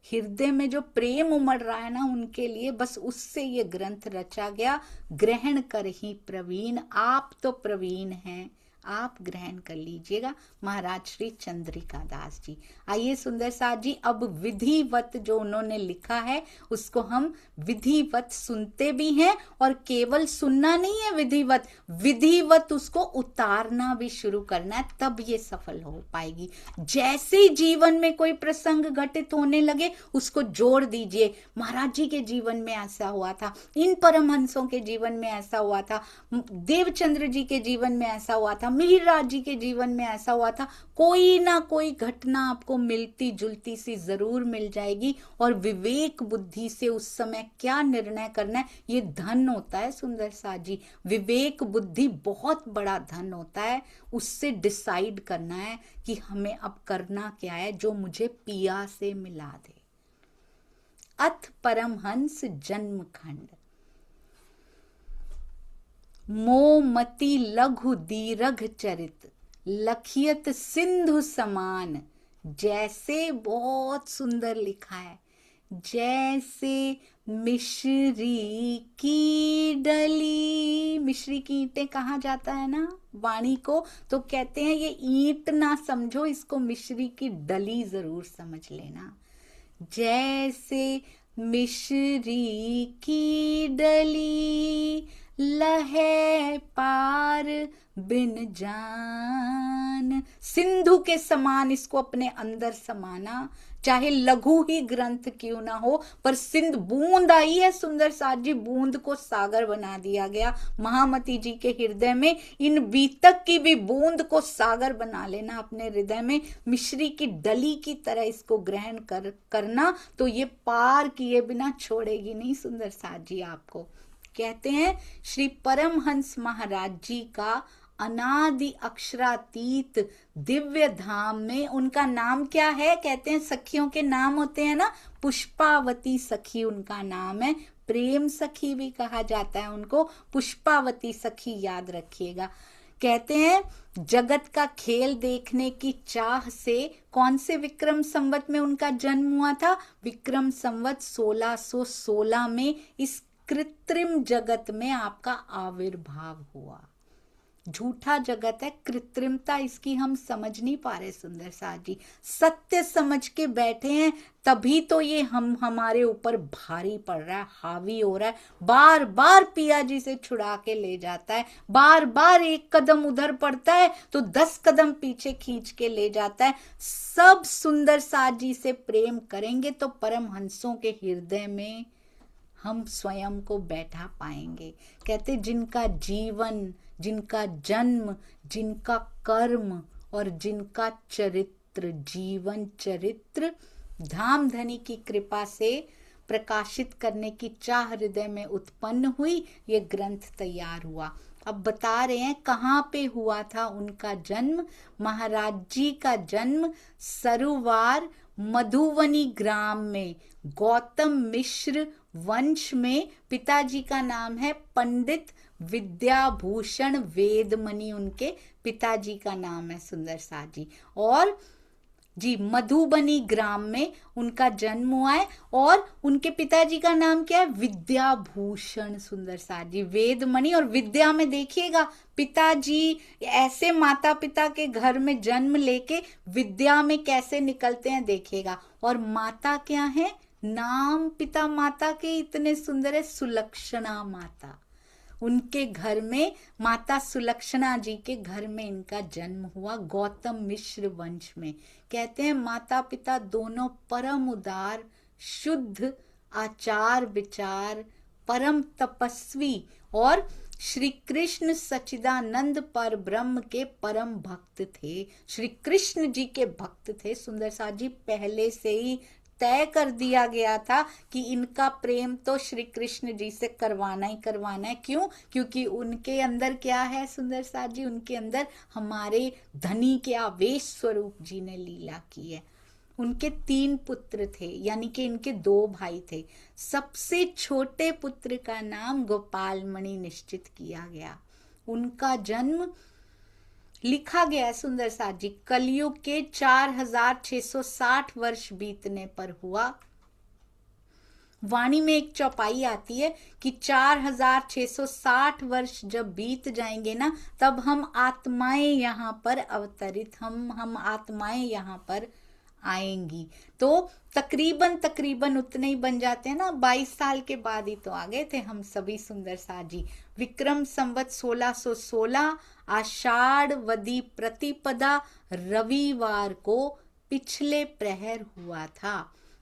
हृदय में जो प्रेम उमड़ रहा है ना उनके लिए, बस उससे ये ग्रंथ रचा गया। ग्रहण कर ही प्रवीण, आप तो प्रवीण हैं, आप ग्रहण कर लीजिएगा। महाराज श्री चंद्रिका दास जी। आइए सुंदर साथ जी, अब विधिवत जो उन्होंने लिखा है उसको हम विधिवत सुनते भी हैं, और केवल सुनना नहीं है विधिवत, विधिवत उसको उतारना भी शुरू करना है, तब ये सफल हो पाएगी। जैसे ही जीवन में कोई प्रसंग घटित होने लगे उसको जोड़ दीजिए। महाराज जी के जीवन में ऐसा हुआ था, इन परमहंसों के जीवन में ऐसा हुआ था, देवचंद्र जी के जीवन में ऐसा हुआ था, मिहिरराज जी के जीवन में ऐसा हुआ था। कोई ना कोई घटना आपको मिलती जुलती सी जरूर मिल जाएगी, और विवेक बुद्धि से उस समय क्या निर्णय करना है, ये धन होता है सुंदर साथ जी। विवेक बुद्धि बहुत बड़ा धन होता है, उससे डिसाइड करना है कि हमें अब करना क्या है जो मुझे पिया से मिला दे। अथ परमहंस जन्म खंड, मोमति लघु दीर्घ चरित, लखियत सिंधु समान। जैसे, बहुत सुंदर लिखा है, जैसे मिश्री की डली, मिश्री की ईंटें कहा जाता है ना वाणी को, तो कहते हैं ये ईंट ना समझो, इसको मिश्री की डली जरूर समझ लेना। जैसे मिश्री की डली, लहे पार बिन जान। सिंधु के समान इसको अपने अंदर समाना, चाहे लघु ही ग्रंथ क्यों ना हो, पर सिंध बूंद आई है सुंदर साथ जी, बूंद को सागर बना दिया गया महामती जी के हृदय में। इन बीतक की भी बूंद को सागर बना लेना अपने हृदय में, मिश्री की डली की तरह इसको ग्रहण करना, तो ये पार किए बिना छोड़ेगी नहीं सुंदर साथ जी आपको। कहते हैं श्री परमहंस महाराज जी का अनादि अक्षरातीत दिव्य धाम में, उनका नाम क्या है? कहते हैं सखियों के नाम होते हैं ना, पुष्पावती सखी उनका नाम है, प्रेम सखी भी कहा जाता है उनको, पुष्पावती सखी याद रखिएगा। कहते हैं जगत का खेल देखने की चाह से, कौन से विक्रम संवत में उनका जन्म हुआ था? विक्रम संवत 1616 में इस कृत्रिम जगत में आपका आविर्भाव हुआ। झूठा जगत है, कृत्रिमता इसकी हम समझ नहीं पा रहे सुंदर साथ जी, सत्य समझ के बैठे हैं तभी तो ये हमारे ऊपर भारी पड़ रहा है, हावी हो रहा है, बार बार पिया जी से छुड़ा के ले जाता है, बार बार एक कदम उधर पड़ता है तो 10 कदम पीछे खींच के ले जाता है। सब सुंदर साथ जी से प्रेम करेंगे तो परमहंसों के हृदय में हम स्वयं को बैठा पाएंगे। कहते जिनका जीवन, जिनका जन्म, जिनका कर्म और जिनका चरित्र, जीवन चरित्र धाम धनी की कृपा से प्रकाशित करने की चाह हृदय में उत्पन्न हुई, ये ग्रंथ तैयार हुआ। अब बता रहे हैं कहाँ पे हुआ था उनका जन्म। महाराज जी का जन्म सरुवार मधुवनी ग्राम में गौतम मिश्र वंश में। पिताजी का नाम है पंडित विद्याभूषण वेदमणि, उनके पिताजी का नाम है सुंदर साथ जी। और जी मधुबनी ग्राम में उनका जन्म हुआ है। और उनके पिताजी का नाम क्या है? विद्याभूषण सुंदर साथ जी। वेदमणि और विद्या में देखिएगा, पिताजी ऐसे माता पिता के घर में जन्म लेके विद्या में कैसे निकलते हैं देखिएगा। और माता क्या है? नाम पिता माता के इतने सुंदर है, सुलक्षणा माता। उनके घर में माता सुलक्षणा जी के घर में इनका जन्म हुआ गौतम मिश्र वंश में। कहते हैं माता पिता दोनों परम उदार, शुद्ध आचार विचार, परम तपस्वी और श्री कृष्ण सच्चिदानंद पर ब्रह्म के परम भक्त थे। श्री कृष्ण जी के भक्त थे सुंदर साथ जी। पहले से ही तय कर दिया गया था कि इनका प्रेम तो श्री कृष्ण जी से करवाना ही करवाना है। क्यों? क्योंकि उनके अंदर क्या है सुंदर साथ जी? उनके अंदर हमारे धनी के आवेश स्वरूप जी ने लीला की है। उनके 3 पुत्र थे, यानी कि इनके 2 भाई थे। सबसे छोटे पुत्र का नाम गोपाल मणि निश्चित किया गया। उनका जन्म लिखा गया है सुंदर साथ जी कलयुग के 4660 वर्ष बीतने पर हुआ। वाणी में एक चौपाई आती है कि 4660 वर्ष जब बीत जाएंगे ना, तब हम आत्माएं यहाँ पर अवतरित, हम आत्माएं यहाँ पर आएंगी। तो तकरीबन उतने ही बन जाते हैं ना। 22 साल के बाद ही तो आ गए थे हम सभी सुंदर साथ जी। विक्रम संवत 1616 आषाढ़ वदी प्रतिपदा रविवार को पिछले प्रहर हुआ था।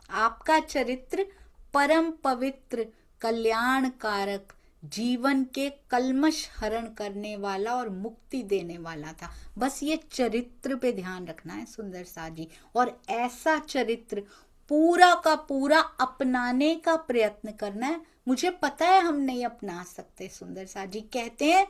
आपका चरित्र परम पवित्र, कल्याणकारक, जीवन के कल्मश हरण करने वाला और मुक्ति देने वाला था। बस ये चरित्र पे ध्यान रखना है सुंदर साथ जी। और ऐसा चरित्र पूरा का पूरा अपनाने का प्रयत्न करना है। मुझे पता है हम नहीं अपना सकते सुंदर साथ जी। कहते हैं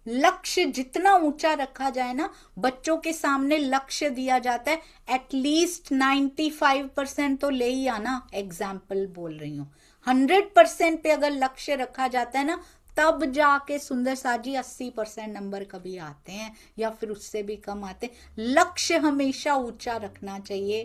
लक्ष्य जितना ऊंचा रखा जाए ना, बच्चों के सामने लक्ष्य दिया जाता है, एटलीस्ट 95% तो ले ही आना। एग्जाम्पल बोल रही हूँ। 100% पे अगर लक्ष्य रखा जाता है ना, तब जाके सुंदर साथ जी 80% नंबर कभी आते हैं या फिर उससे भी कम आते हैं। लक्ष्य हमेशा ऊंचा रखना चाहिए।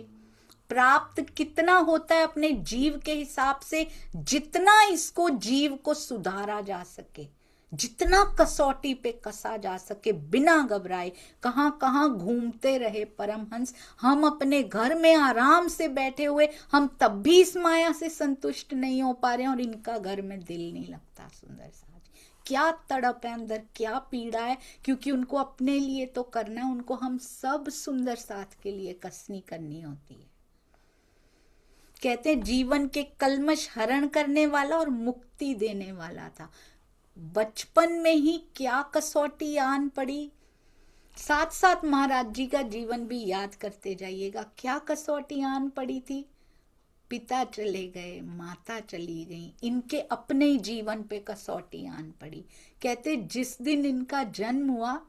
प्राप्त कितना होता है अपने जीव के हिसाब से, जितना इसको जीव को सुधारा जा सके, जितना कसौटी पे कसा जा सके, बिना घबराए कहां कहां घूमते रहे परमहंस। हम अपने घर में आराम से बैठे हुए, हम तब भी इस माया से संतुष्ट नहीं हो पा रहे हैं और इनका घर में दिल नहीं लगता सुंदर साथ। क्या तड़प है अंदर, क्या पीड़ा है, क्योंकि उनको अपने लिए तो करना है, उनको हम सब सुंदर साथ के लिए कसनी करनी होती है। कहते हैं जीवन के कल्मश हरण करने वाला और मुक्ति देने वाला था। बचपन में ही क्या कसौटी आन पड़ी। साथ साथ महाराज जी का जीवन भी याद करते जाइएगा। क्या कसौटी आन पड़ी थी। पिता चले गए, माता चली गई, इनके अपने ही जीवन पे कसौटी आन पड़ी। कहते जिस दिन इनका जन्म हुआ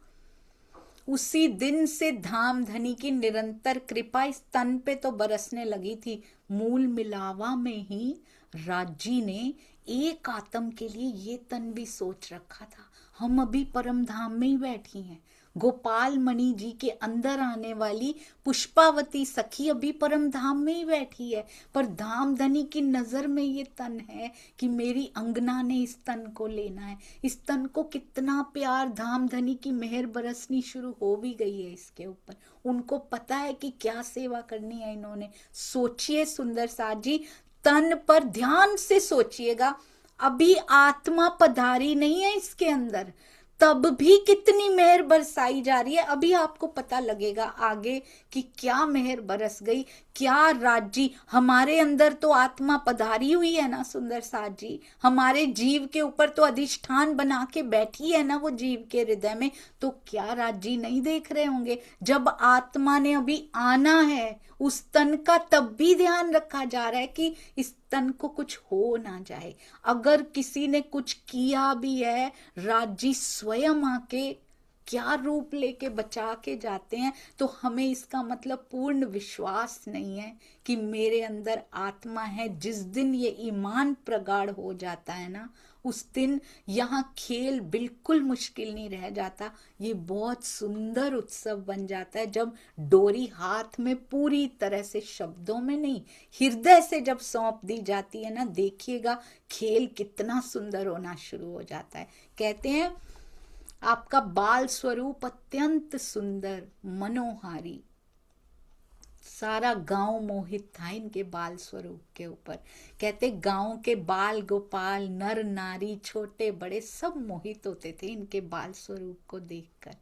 उसी दिन से धाम धनी की निरंतर कृपा इस तन पे तो बरसने लगी थी। मूल मिलावा में ही राजी ने एक आत्म के लिए ये तन भी सोच रखा था। हम अभी परम धाम में ही बैठी हैं। गोपाल मणि जी के अंदर आने वाली पुष्पावती सखी अभी परम धाम में ही बैठी है, पर धाम धनी की नजर में ये तन है कि मेरी अंगना ने इस तन को लेना है। इस तन को कितना प्यार, धाम धनी की मेहर बरसनी शुरू हो भी गई है इसके ऊपर। उनको पता है कि क्या सेवा करनी है इन्होंने। सोचिए सुंदर साथ जी, तन पर ध्यान से सोचिएगा। अभी आत्मा पधारी नहीं है इसके अंदर, तब भी कितनी मेहर बरसाई जा रही है। अभी आपको पता लगेगा आगे कि क्या मेहर बरस गई, क्या राज्य हमारे अंदर तो आत्मा पधारी हुई है ना सुंदर साथ जी, हमारे जीव के ऊपर तो अधिष्ठान बना के बैठी है ना वो जीव के हृदय में, तो क्या राज्य नहीं देख रहे होंगे? जब आत्मा ने अभी आना है उस तन का, तब भी ध्यान रखा जा रहा है कि इस तन को कुछ हो ना जाए। अगर किसी ने कुछ किया भी है, राज्य स्वयं आके क्या रूप लेके बचा के जाते हैं, तो हमें इसका मतलब पूर्ण विश्वास नहीं है कि मेरे अंदर आत्मा है। जिस दिन ये ईमान प्रगाढ़ हो जाता है ना, उस दिन यहाँ खेल बिल्कुल मुश्किल नहीं रह जाता। ये बहुत सुंदर उत्सव बन जाता है जब डोरी हाथ में पूरी तरह से, शब्दों में नहीं, हृदय से जब सौंप दी जाती है ना, देखिएगा खेल कितना सुंदर होना शुरू हो जाता है। कहते हैं आपका बाल स्वरूप अत्यंत सुंदर मनोहारी, सारा गांव मोहित था इनके बाल स्वरूप के ऊपर। कहते गांव के बाल गोपाल, नर नारी, छोटे बड़े सब मोहित होते थे इनके बाल स्वरूप को देखकर।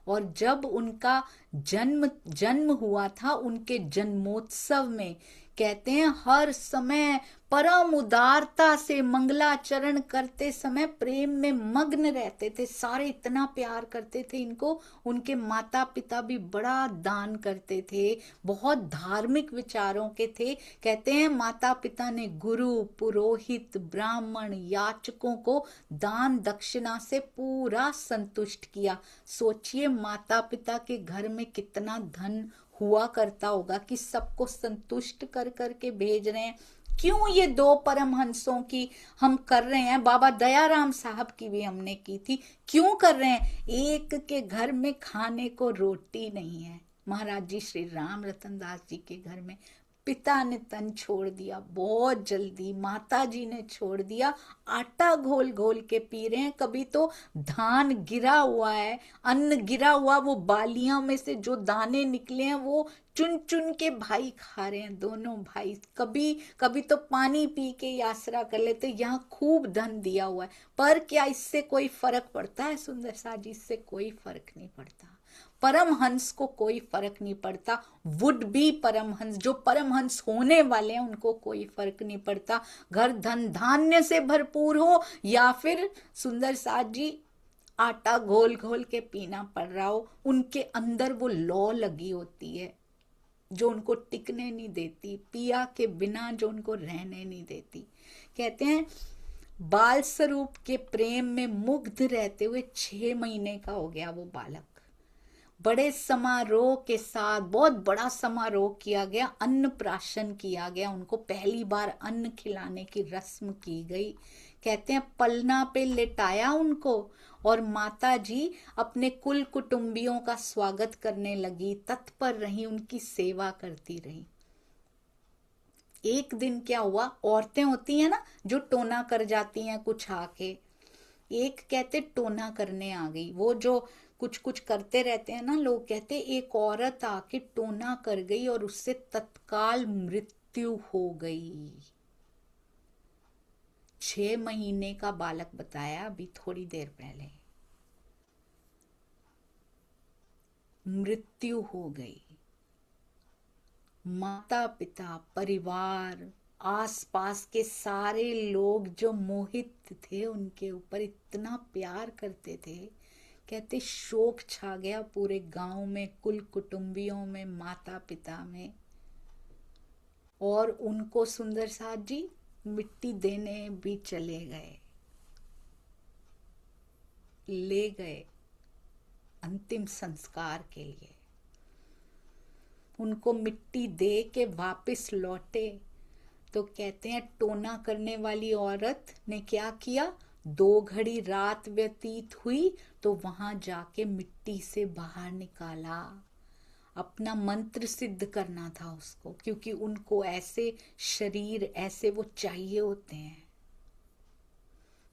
और जब उनका जन्म हुआ था, उनके जन्मोत्सव में कहते हैं हर समय परम उदारता से मंगलाचरण करते समय प्रेम में मग्न रहते थे सारे, इतना प्यार करते थे इनको। उनके माता पिता भी बड़ा दान करते थे, बहुत धार्मिक विचारों के थे। कहते हैं माता पिता ने गुरु, पुरोहित, ब्राह्मण, याचकों को दान दक्षिणा से पूरा संतुष्ट किया। सोचिए माता पिता के घर में कितना धन हुआ करता होगा कि सबको संतुष्ट कर करके भेज रहे हैं। क्यों ये दो परमहंसों की हम कर रहे हैं, बाबा दयाराम साहब की भी हमने की थी, क्यों कर रहे हैं? एक के घर में खाने को रोटी नहीं है, महाराज जी श्री राम रतन दास जी के घर में पिता ने तन छोड़ दिया बहुत जल्दी, माता जी ने छोड़ दिया, आटा घोल घोल के पी रहे हैं। कभी तो धान गिरा हुआ है, अन्न गिरा हुआ, वो बालियां में से जो दाने निकले हैं वो चुन चुन के भाई खा रहे हैं, दोनों भाई। कभी कभी तो पानी पी के आसरा कर लेते। यहाँ खूब धन दिया हुआ है, पर क्या इससे कोई फर्क पड़ता है सुंदर सा जी? इससे कोई फर्क नहीं पड़ता। परमहंस को कोई फर्क नहीं पड़ता, वुड बी परमहंस, जो परमहंस होने वाले हैं उनको कोई फर्क नहीं पड़ता। घर धन धान्य से भरपूर हो या फिर सुंदर साथ जी आटा घोल घोल के पीना पड़ रहा हो, उनके अंदर वो लौ लगी होती है जो उनको टिकने नहीं देती, पिया के बिना जो उनको रहने नहीं देती। कहते हैं बाल स्वरूप के प्रेम में मुग्ध रहते हुए 6 महीने का हो गया वो बालक। बड़े समारोह के साथ, बहुत बड़ा समारोह किया गया, अन्न प्राशन किया गया, उनको पहली बार अन्न खिलाने की रस्म की गई। कहते हैं पलना पे लेटाया उनको, और माता जी अपने कुल कुटुंबियों का स्वागत करने लगी, तत्पर रही, उनकी सेवा करती रही। एक दिन क्या हुआ, औरतें होती हैं ना जो टोना कर जाती हैं कुछ आके, एक कहते टोना करने आ गई, वो जो कुछ कुछ करते रहते हैं ना लोग, कहते एक औरत आके टोना कर गई और उससे तत्काल मृत्यु हो गई। 6 महीने का बालक बताया अभी थोड़ी देर पहले, मृत्यु हो गई। माता पिता, परिवार, आसपास के सारे लोग जो मोहित थे उनके ऊपर, इतना प्यार करते थे, कहते शोक छा गया पूरे गांव में, कुल कुटुंबियों में, माता पिता में। और उनको सुंदर साथ जी मिट्टी देने भी चले गए, ले गए अंतिम संस्कार के लिए। उनको मिट्टी दे के वापस लौटे तो कहते हैं टोना करने वाली औरत ने क्या किया, 2 घड़ी रात व्यतीत हुई तो वहां जाके मिट्टी से बाहर निकाला। अपना मंत्र सिद्ध करना था उसको, क्योंकि उनको ऐसे शरीर, ऐसे वो चाहिए होते हैं,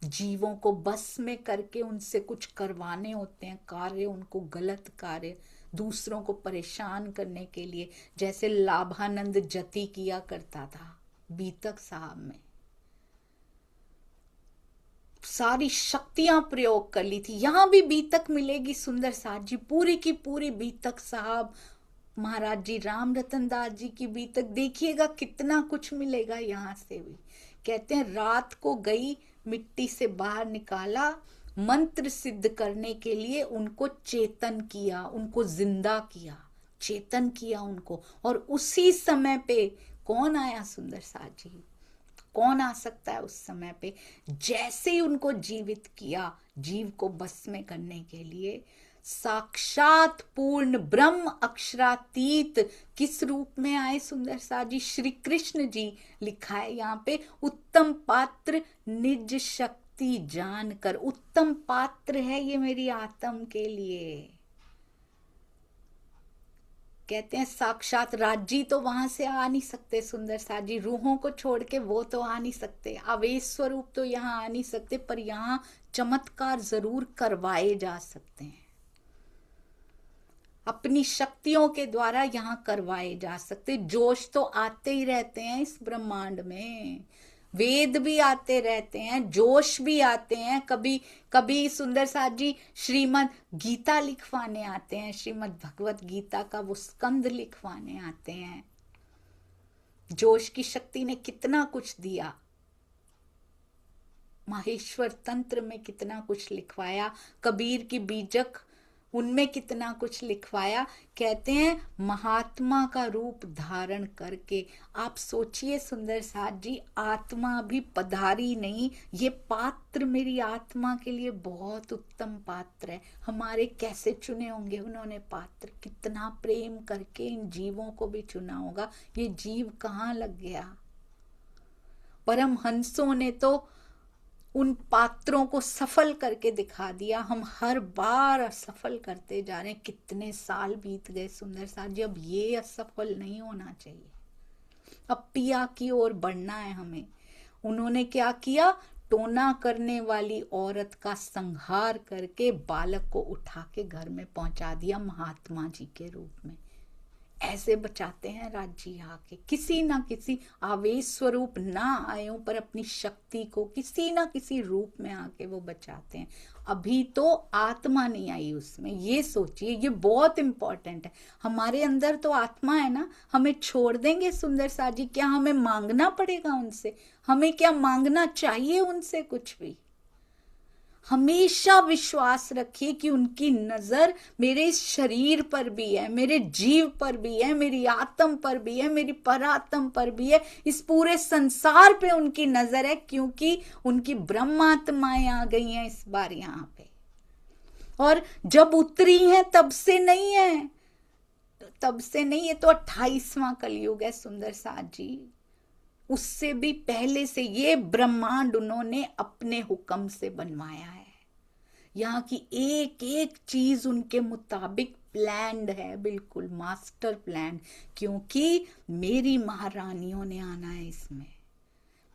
जीवों को बस में करके उनसे कुछ करवाने होते हैं कार्य, उनको गलत कार्य, दूसरों को परेशान करने के लिए, जैसे लाभानंद जति किया करता था बीतक साहब में। सारी शक्तियां प्रयोग कर ली थी। यहां भी बीतक मिलेगी सुंदर साथ जी, पूरी की पूरी बीतक साहब महाराज जी राम रतन दास जी की भी तक देखिएगा कितना कुछ मिलेगा यहाँ से भी। कहते हैं रात को गई मिट्टी से बाहर निकाला, मंत्र सिद्ध करने के लिए उनको चेतन किया, उनको जिंदा किया, चेतन किया उनको। और उसी समय पे कौन आया? सुंदर साथ जी। कौन आ सकता है उस समय पे? जैसे ही उनको जीवित किया, जीव को बस में करने के लिए, साक्षात पूर्ण ब्रह्म अक्षरातीत किस रूप में आए? सुंदर साथ जी श्री कृष्ण जी। लिखा है यहाँ पे, उत्तम पात्र निज शक्ति जानकर। उत्तम पात्र है ये मेरी आत्म के लिए। कहते हैं साक्षात राजी तो वहां से आ नहीं सकते सुंदर साथ जी, रूहों को छोड़ के वो तो आ नहीं सकते, आवेश स्वरूप तो यहाँ आ नहीं सकते, पर यहाँ चमत्कार जरूर करवाए जा सकते हैं, अपनी शक्तियों के द्वारा यहाँ करवाए जा सकते। जोश तो आते ही रहते हैं इस ब्रह्मांड में, वेद भी आते रहते हैं, जोश भी आते हैं। कभी कभी सुंदर साथ जी श्रीमद् गीता लिखवाने आते हैं, श्रीमद् भगवत गीता का वो स्कंद लिखवाने आते हैं। जोश की शक्ति ने कितना कुछ दिया, माहेश्वर तंत्र में कितना कुछ लिखवाया, कबीर की बीजक उनमें कितना कुछ लिखवाया। कहते हैं महात्मा का रूप धारण करके। आप सोचिए सुंदर साथ जी, आत्मा भी पधारी नहीं, ये पात्र मेरी आत्मा के लिए बहुत उत्तम पात्र है। हमारे कैसे चुने होंगे उन्होंने पात्र, कितना प्रेम करके इन जीवों को भी चुना होगा। ये जीव कहाँ लग गया? परमहंसों ने तो उन पात्रों को सफल करके दिखा दिया। हम हर बार असफल करते जा रहे हैं, कितने साल बीत गए सुंदर साथ जी, अब ये असफल नहीं होना चाहिए, अब पिया की ओर बढ़ना है हमें। उन्होंने क्या किया? टोना करने वाली औरत का संहार करके बालक को उठा के घर में पहुंचा दिया महात्मा जी के रूप में। ऐसे बचाते हैं राज्य आके, किसी ना किसी आवेश स्वरूप ना आए पर अपनी शक्ति को किसी ना किसी रूप में आके वो बचाते हैं। अभी तो आत्मा नहीं आई उसमें, ये सोचिए, ये बहुत इंपॉर्टेंट है। हमारे अंदर तो आत्मा है ना, हमें छोड़ देंगे सुंदर साथ जी? क्या हमें मांगना पड़ेगा उनसे? हमें क्या मांगना चाहिए उनसे? कुछ भी। हमेशा विश्वास रखिए कि उनकी नजर मेरे इस शरीर पर भी है, मेरे जीव पर भी है, मेरी आत्म पर भी है, मेरी परात्म पर भी है, इस पूरे संसार पे उनकी नजर है, क्योंकि उनकी ब्रह्मात्माएं आ गई हैं इस बार यहाँ पे। और जब उतरी हैं तब से नहीं है, तब से नहीं, ये तो 28वां कलयुग है सुंदर साथ जी। उससे भी पहले से ये ब्रह्मांड उन्होंने अपने हुक्म से बनवाया है। यहाँ की एक एक चीज उनके मुताबिक प्लान्ड है, बिल्कुल मास्टर प्लान, क्योंकि मेरी महारानियों ने आना है इसमें।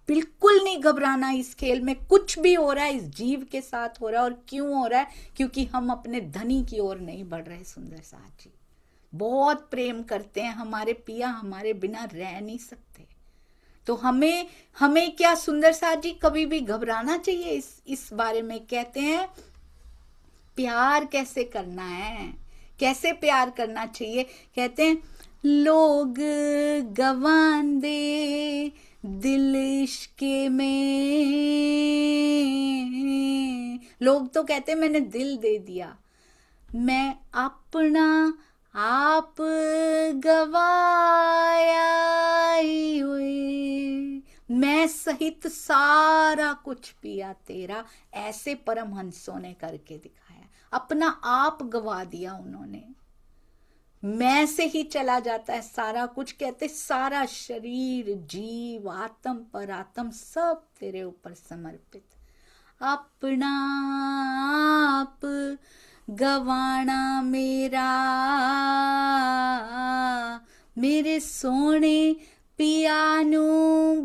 बिल्कुल नहीं घबराना इस खेल में, कुछ भी हो रहा है इस जीव के साथ हो रहा है। और क्यों हो रहा है? क्योंकि हम अपने धनी की ओर नहीं बढ़ रहे सुंदर साथ जी। बहुत प्रेम करते हैं हमारे पिया, हमारे बिना रह नहीं सकते। तो हमें क्या सुंदर साथ जी कभी भी घबराना चाहिए इस बारे में। कहते हैं प्यार कैसे करना है, कैसे प्यार करना चाहिए। कहते हैं लोग गवान दे दिल इश्के में, लोग तो कहते हैं मैंने दिल दे दिया, मैं अपना आप गवाया हुए, मैं सहित सारा कुछ पिया तेरा। ऐसे परमहंसों ने करके दिखाया, अपना आप गवा दिया उन्होंने। मैं से ही चला जाता है सारा कुछ। कहते सारा शरीर, जीव, आत्म, परात्म सब तेरे ऊपर समर्पित। अपना आप गवाना मेरा, मेरे सोने पियानु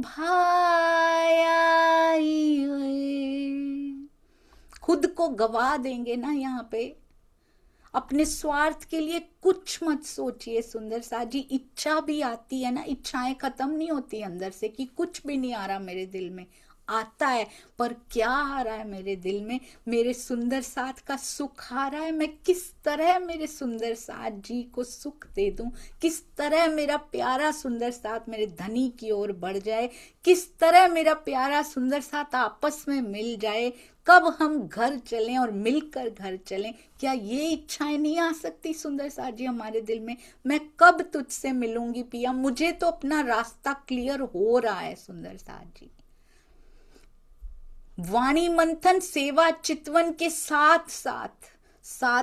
भाया हुए। खुद को गवा देंगे ना यहाँ पे, अपने स्वार्थ के लिए कुछ मत सोचिए सुंदर साथ जी। इच्छा भी आती है ना, इच्छाएं खत्म नहीं होती अंदर से कि कुछ भी नहीं आ रहा मेरे दिल में, आता है, पर क्या आ रहा है मेरे दिल में? मेरे सुंदर साथ का सुख आ रहा है। मैं किस तरह मेरे सुंदर साथ जी को सुख दे दूं, किस तरह मेरा प्यारा सुंदर साथ मेरे धनी की ओर बढ़ जाए, किस तरह मेरा प्यारा सुंदर साथ आपस में मिल जाए, कब हम घर चलें और मिलकर घर चलें। क्या ये इच्छाएं नहीं आ सकती सुंदर साथ जी हमारे दिल में? मैं कब तुझसे मिलूंगी पिया, मुझे तो अपना रास्ता क्लियर हो रहा है सुंदर साथ जी। वाणी मंथन सेवा चितवन के साथ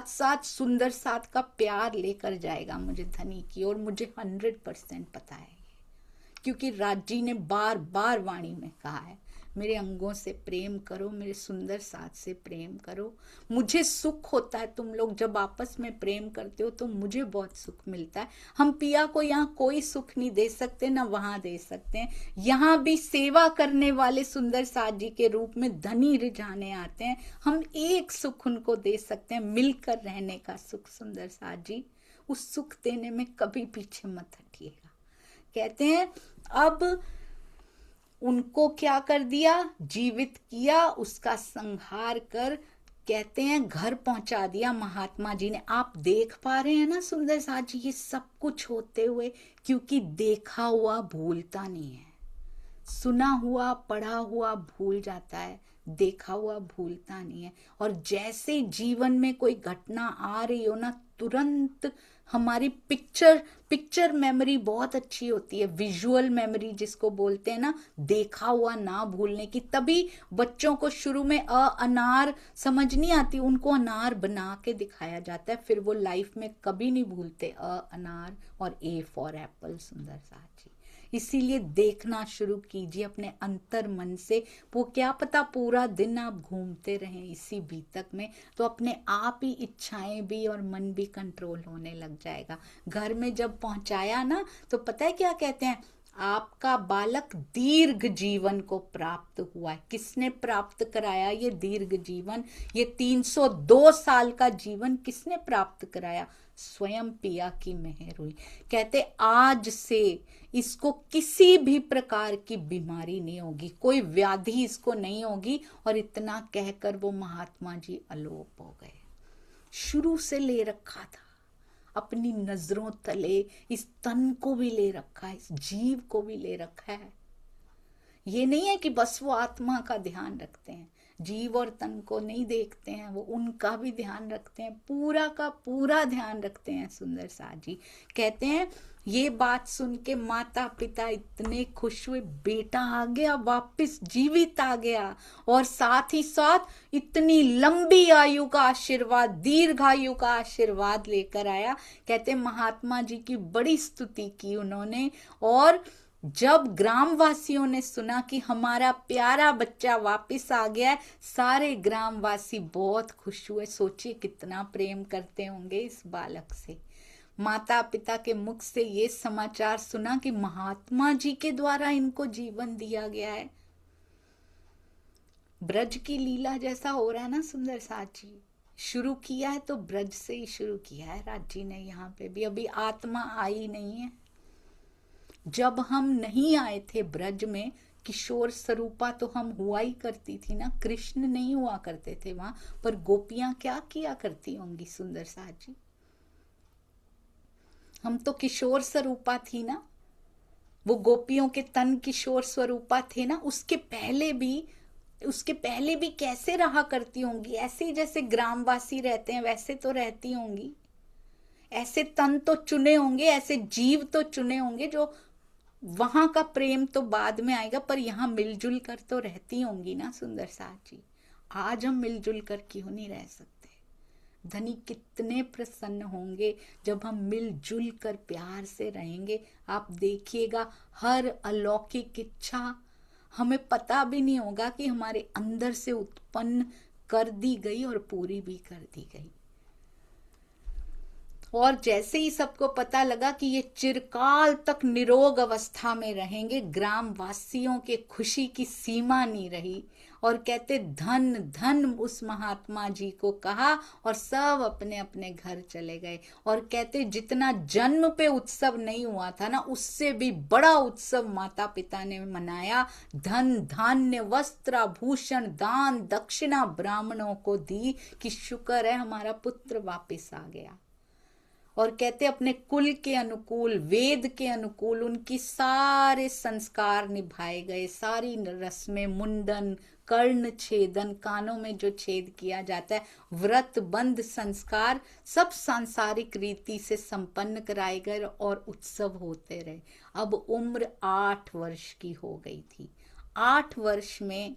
साथ सुंदर साथ का प्यार लेकर जाएगा मुझे धनी की ओर, मुझे 100% पता है, क्योंकि राजी ने बार बार वाणी में कहा है, मेरे अंगों से प्रेम करो, मेरे सुंदर साथ से प्रेम करो। मुझे सुख होता है, तुम लोग जब आपस में प्रेम करते हो तो मुझे बहुत सुख मिलता है। हम पिया को यहाँ कोई सुख नहीं दे सकते, ना वहां दे सकते हैं। यहाँ भी सेवा करने वाले सुंदर साथ जी के रूप में धनी रिझाने आते हैं, हम एक सुख उनको दे सकते हैं, मिलकर रहने का सुख। सुंदर साथ जी उस सुख देने में कभी पीछे मत हटिएगा। कहते हैं अब उनको क्या कर दिया, जीवित किया, उसका संहार कर कहते हैं घर पहुंचा दिया महात्मा जी ने। आप देख पा रहे हैं ना सुंदर साथ जी ये सब कुछ होते हुए, क्योंकि देखा हुआ भूलता नहीं है, सुना हुआ पढ़ा हुआ भूल जाता है, देखा हुआ भूलता नहीं है। और जैसे जीवन में कोई घटना आ रही हो ना, तुरंत हमारी पिक्चर मेमोरी बहुत अच्छी होती है, विजुअल मेमोरी जिसको बोलते हैं ना, देखा हुआ ना भूलने की। तभी बच्चों को शुरू में अनार समझ नहीं आती, उनको अनार बना के दिखाया जाता है, फिर वो लाइफ में कभी नहीं भूलते अनार और ए फॉर एप्पल। सुंदर साथ जी इसीलिए देखना शुरू कीजिए अपने अंतर मन से। वो क्या पता पूरा दिन आप घूमते रहें इसी बीतक में, तो अपने आप ही इच्छाएं भी और मन भी कंट्रोल होने लग जाएगा। घर में जब पहुंचाया ना तो पता है क्या कहते हैं, आपका बालक दीर्घ जीवन को प्राप्त हुआ है। किसने प्राप्त कराया ये दीर्घ जीवन? ये 302 साल का जीवन किसने प्राप्त कराया? स्वयं पिया की मेहर हुई। कहते आज से इसको किसी भी प्रकार की बीमारी नहीं होगी, कोई व्याधि इसको नहीं होगी। और इतना कहकर वो महात्मा जी अलोप हो गए। शुरू से ले रखा था, अपनी नजरों तले इस तन को भी ले रखा है, इस जीव को भी ले रखा है। ये नहीं है कि बस वो आत्मा का ध्यान रखते हैं, जीव और तन को नहीं देखते हैं, वो उनका भी ध्यान रखते हैं, पूरा का पूरा ध्यान रखते हैं। सुंदर साथ जी कहते हैं ये बात सुन के माता पिता इतने खुश हुए, बेटा आ गया वापस, जीवित आ गया, और साथ ही साथ इतनी लंबी आयु का आशीर्वाद, दीर्घायु का आशीर्वाद लेकर आया। कहते महात्मा जी की बड़ी स्तुति की उन्होंने। और जब ग्रामवासियों ने सुना कि हमारा प्यारा बच्चा वापस आ गया है, सारे ग्रामवासी बहुत खुश हुए। सोचिए कितना प्रेम करते होंगे इस बालक से। माता पिता के मुख से ये समाचार सुना कि महात्मा जी के द्वारा इनको जीवन दिया गया है। ब्रज की लीला जैसा हो रहा है ना सुंदर साथ जी। शुरू किया है तो ब्रज से ही शुरू किया है राज जी ने। यहाँ पे भी अभी आत्मा आई नहीं है। जब हम नहीं आए थे ब्रज में, किशोर स्वरूपा तो हम हुआ ही करती थी ना, कृष्ण नहीं हुआ करते थे वहां, पर गोपियां क्या किया करती होंगी सुंदर साथ जी। हम तो किशोर स्वरूपा थी ना, वो गोपियों के तन किशोर स्वरूपा थे ना। उसके पहले भी कैसे रहा करती होंगी? ऐसे ही जैसे ग्रामवासी रहते हैं वैसे तो रहती होंगी। ऐसे तन तो चुने होंगे, ऐसे जीव तो चुने होंगे, जो वहां का प्रेम तो बाद में आएगा, पर यहाँ मिलजुल कर तो रहती होंगी ना सुंदर साथ जी। आज हम मिलजुल कर क्यों नहीं रह सकते? धनी कितने प्रसन्न होंगे जब हम मिलजुल कर प्यार से रहेंगे। आप देखिएगा हर अलौकिक इच्छा हमें पता भी नहीं होगा कि हमारे अंदर से उत्पन्न कर दी गई और पूरी भी कर दी गई। और जैसे ही सबको पता लगा कि ये चिरकाल तक निरोग अवस्था में रहेंगे, ग्रामवासियों के खुशी की सीमा नहीं रही। और कहते धन धन उस महात्मा जी को कहा और सब अपने अपने घर चले गए। और कहते जितना जन्म पे उत्सव नहीं हुआ था ना, उससे भी बड़ा उत्सव माता पिता ने मनाया। धन धान्य वस्त्र आभूषण दान दक्षिणा ब्राह्मणों को दी कि शुक्र है हमारा पुत्र वापस आ गया। और कहते अपने कुल के अनुकूल, वेद के अनुकूल उनकी सारे संस्कार निभाए गए, सारी रस्में, मुंडन, कर्ण छेदन, कानों में जो छेद किया जाता है, व्रत बंध संस्कार, सब सांसारिक रीति से संपन्न कराए गए और उत्सव होते रहे। अब उम्र 8 वर्ष की हो गई थी। 8 वर्ष में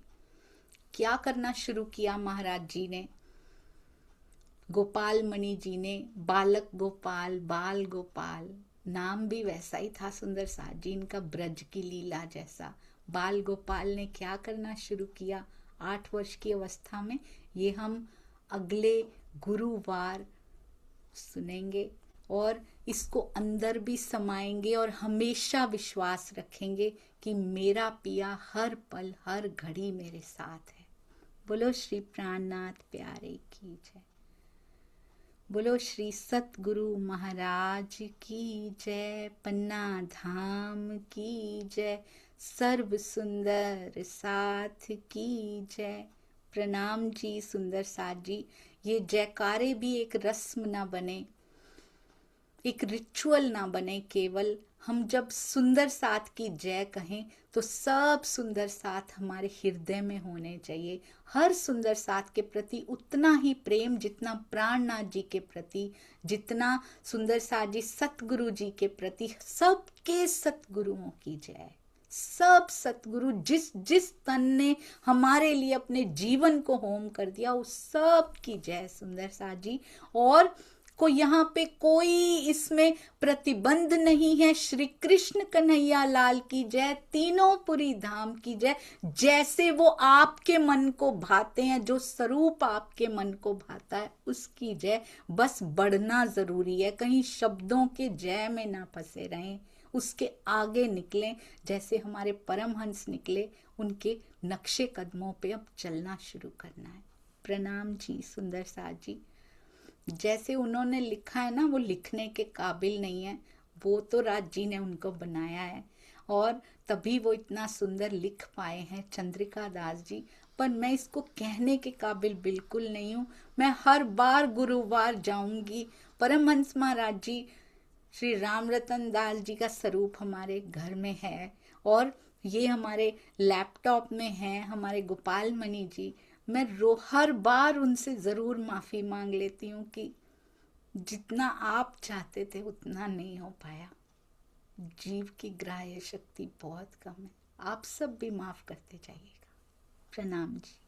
क्या करना शुरू किया महाराज जी ने? गोपाल मणि जी ने बालक गोपाल, बाल गोपाल, नाम भी वैसा ही था सुंदर साथ जी इनका, ब्रज की लीला जैसा। बाल गोपाल ने क्या करना शुरू किया 8 वर्ष की अवस्था में, ये हम अगले गुरुवार सुनेंगे और इसको अंदर भी समाएंगे और हमेशा विश्वास रखेंगे कि मेरा पिया हर पल हर घड़ी मेरे साथ है। बोलो श्री प्राणनाथ प्यारे की जय। बोलो श्री सतगुरु महाराज की जय। पन्ना धाम की जय। सर्व सुंदर साथ की जय। प्रणाम जी सुंदर साथ जी। ये जयकारे भी एक रस्म ना बने, एक रिचुअल ना बने, केवल हम जब सुंदर साथ की जय कहें तो सब सुंदर साथ हमारे हृदय में होने चाहिए। हर सुंदर साथ के प्रति उतना ही प्रेम जितना प्राणनाथ जी के प्रति, जितना सुंदर साथ जी सतगुरु जी के प्रति। सबके सतगुरुओं की जय। सब सतगुरु जिस जिस तन ने हमारे लिए अपने जीवन को होम कर दिया, उस सब की जय सुंदर साथ जी। और को यहाँ पे कोई इसमें प्रतिबंध नहीं है। श्री कृष्ण कन्हैया लाल की जय। तीनों पुरी धाम की जय। जैसे वो आपके मन को भाते हैं, जो स्वरूप आपके मन को भाता है उसकी जय। बस बढ़ना जरूरी है, कहीं शब्दों के जय में ना फंसे रहें, उसके आगे निकलें। जैसे हमारे परमहंस निकले, उनके नक्शे कदमों पे अब चलना शुरू करना है। प्रणाम जी सुंदर साथ जी। जैसे उन्होंने लिखा है ना, वो लिखने के काबिल नहीं है, वो तो राज जी ने उनको बनाया है और तभी वो इतना सुंदर लिख पाए हैं, चंद्रिका दास जी। पर मैं इसको कहने के काबिल बिल्कुल नहीं हूँ। मैं हर बार गुरुवार जाऊंगी। परमहंस महाराज जी, श्री राम रतन दास जी का स्वरूप हमारे घर में है और ये हमारे लैपटॉप में है, हमारे गोपाल मणि जी। मैं हर बार उनसे जरूर माफी मांग लेती हूँ कि जितना आप चाहते थे उतना नहीं हो पाया। जीव की ग्राह्य शक्ति बहुत कम है। आप सब भी माफ करते जाइएगा। प्रणाम जी।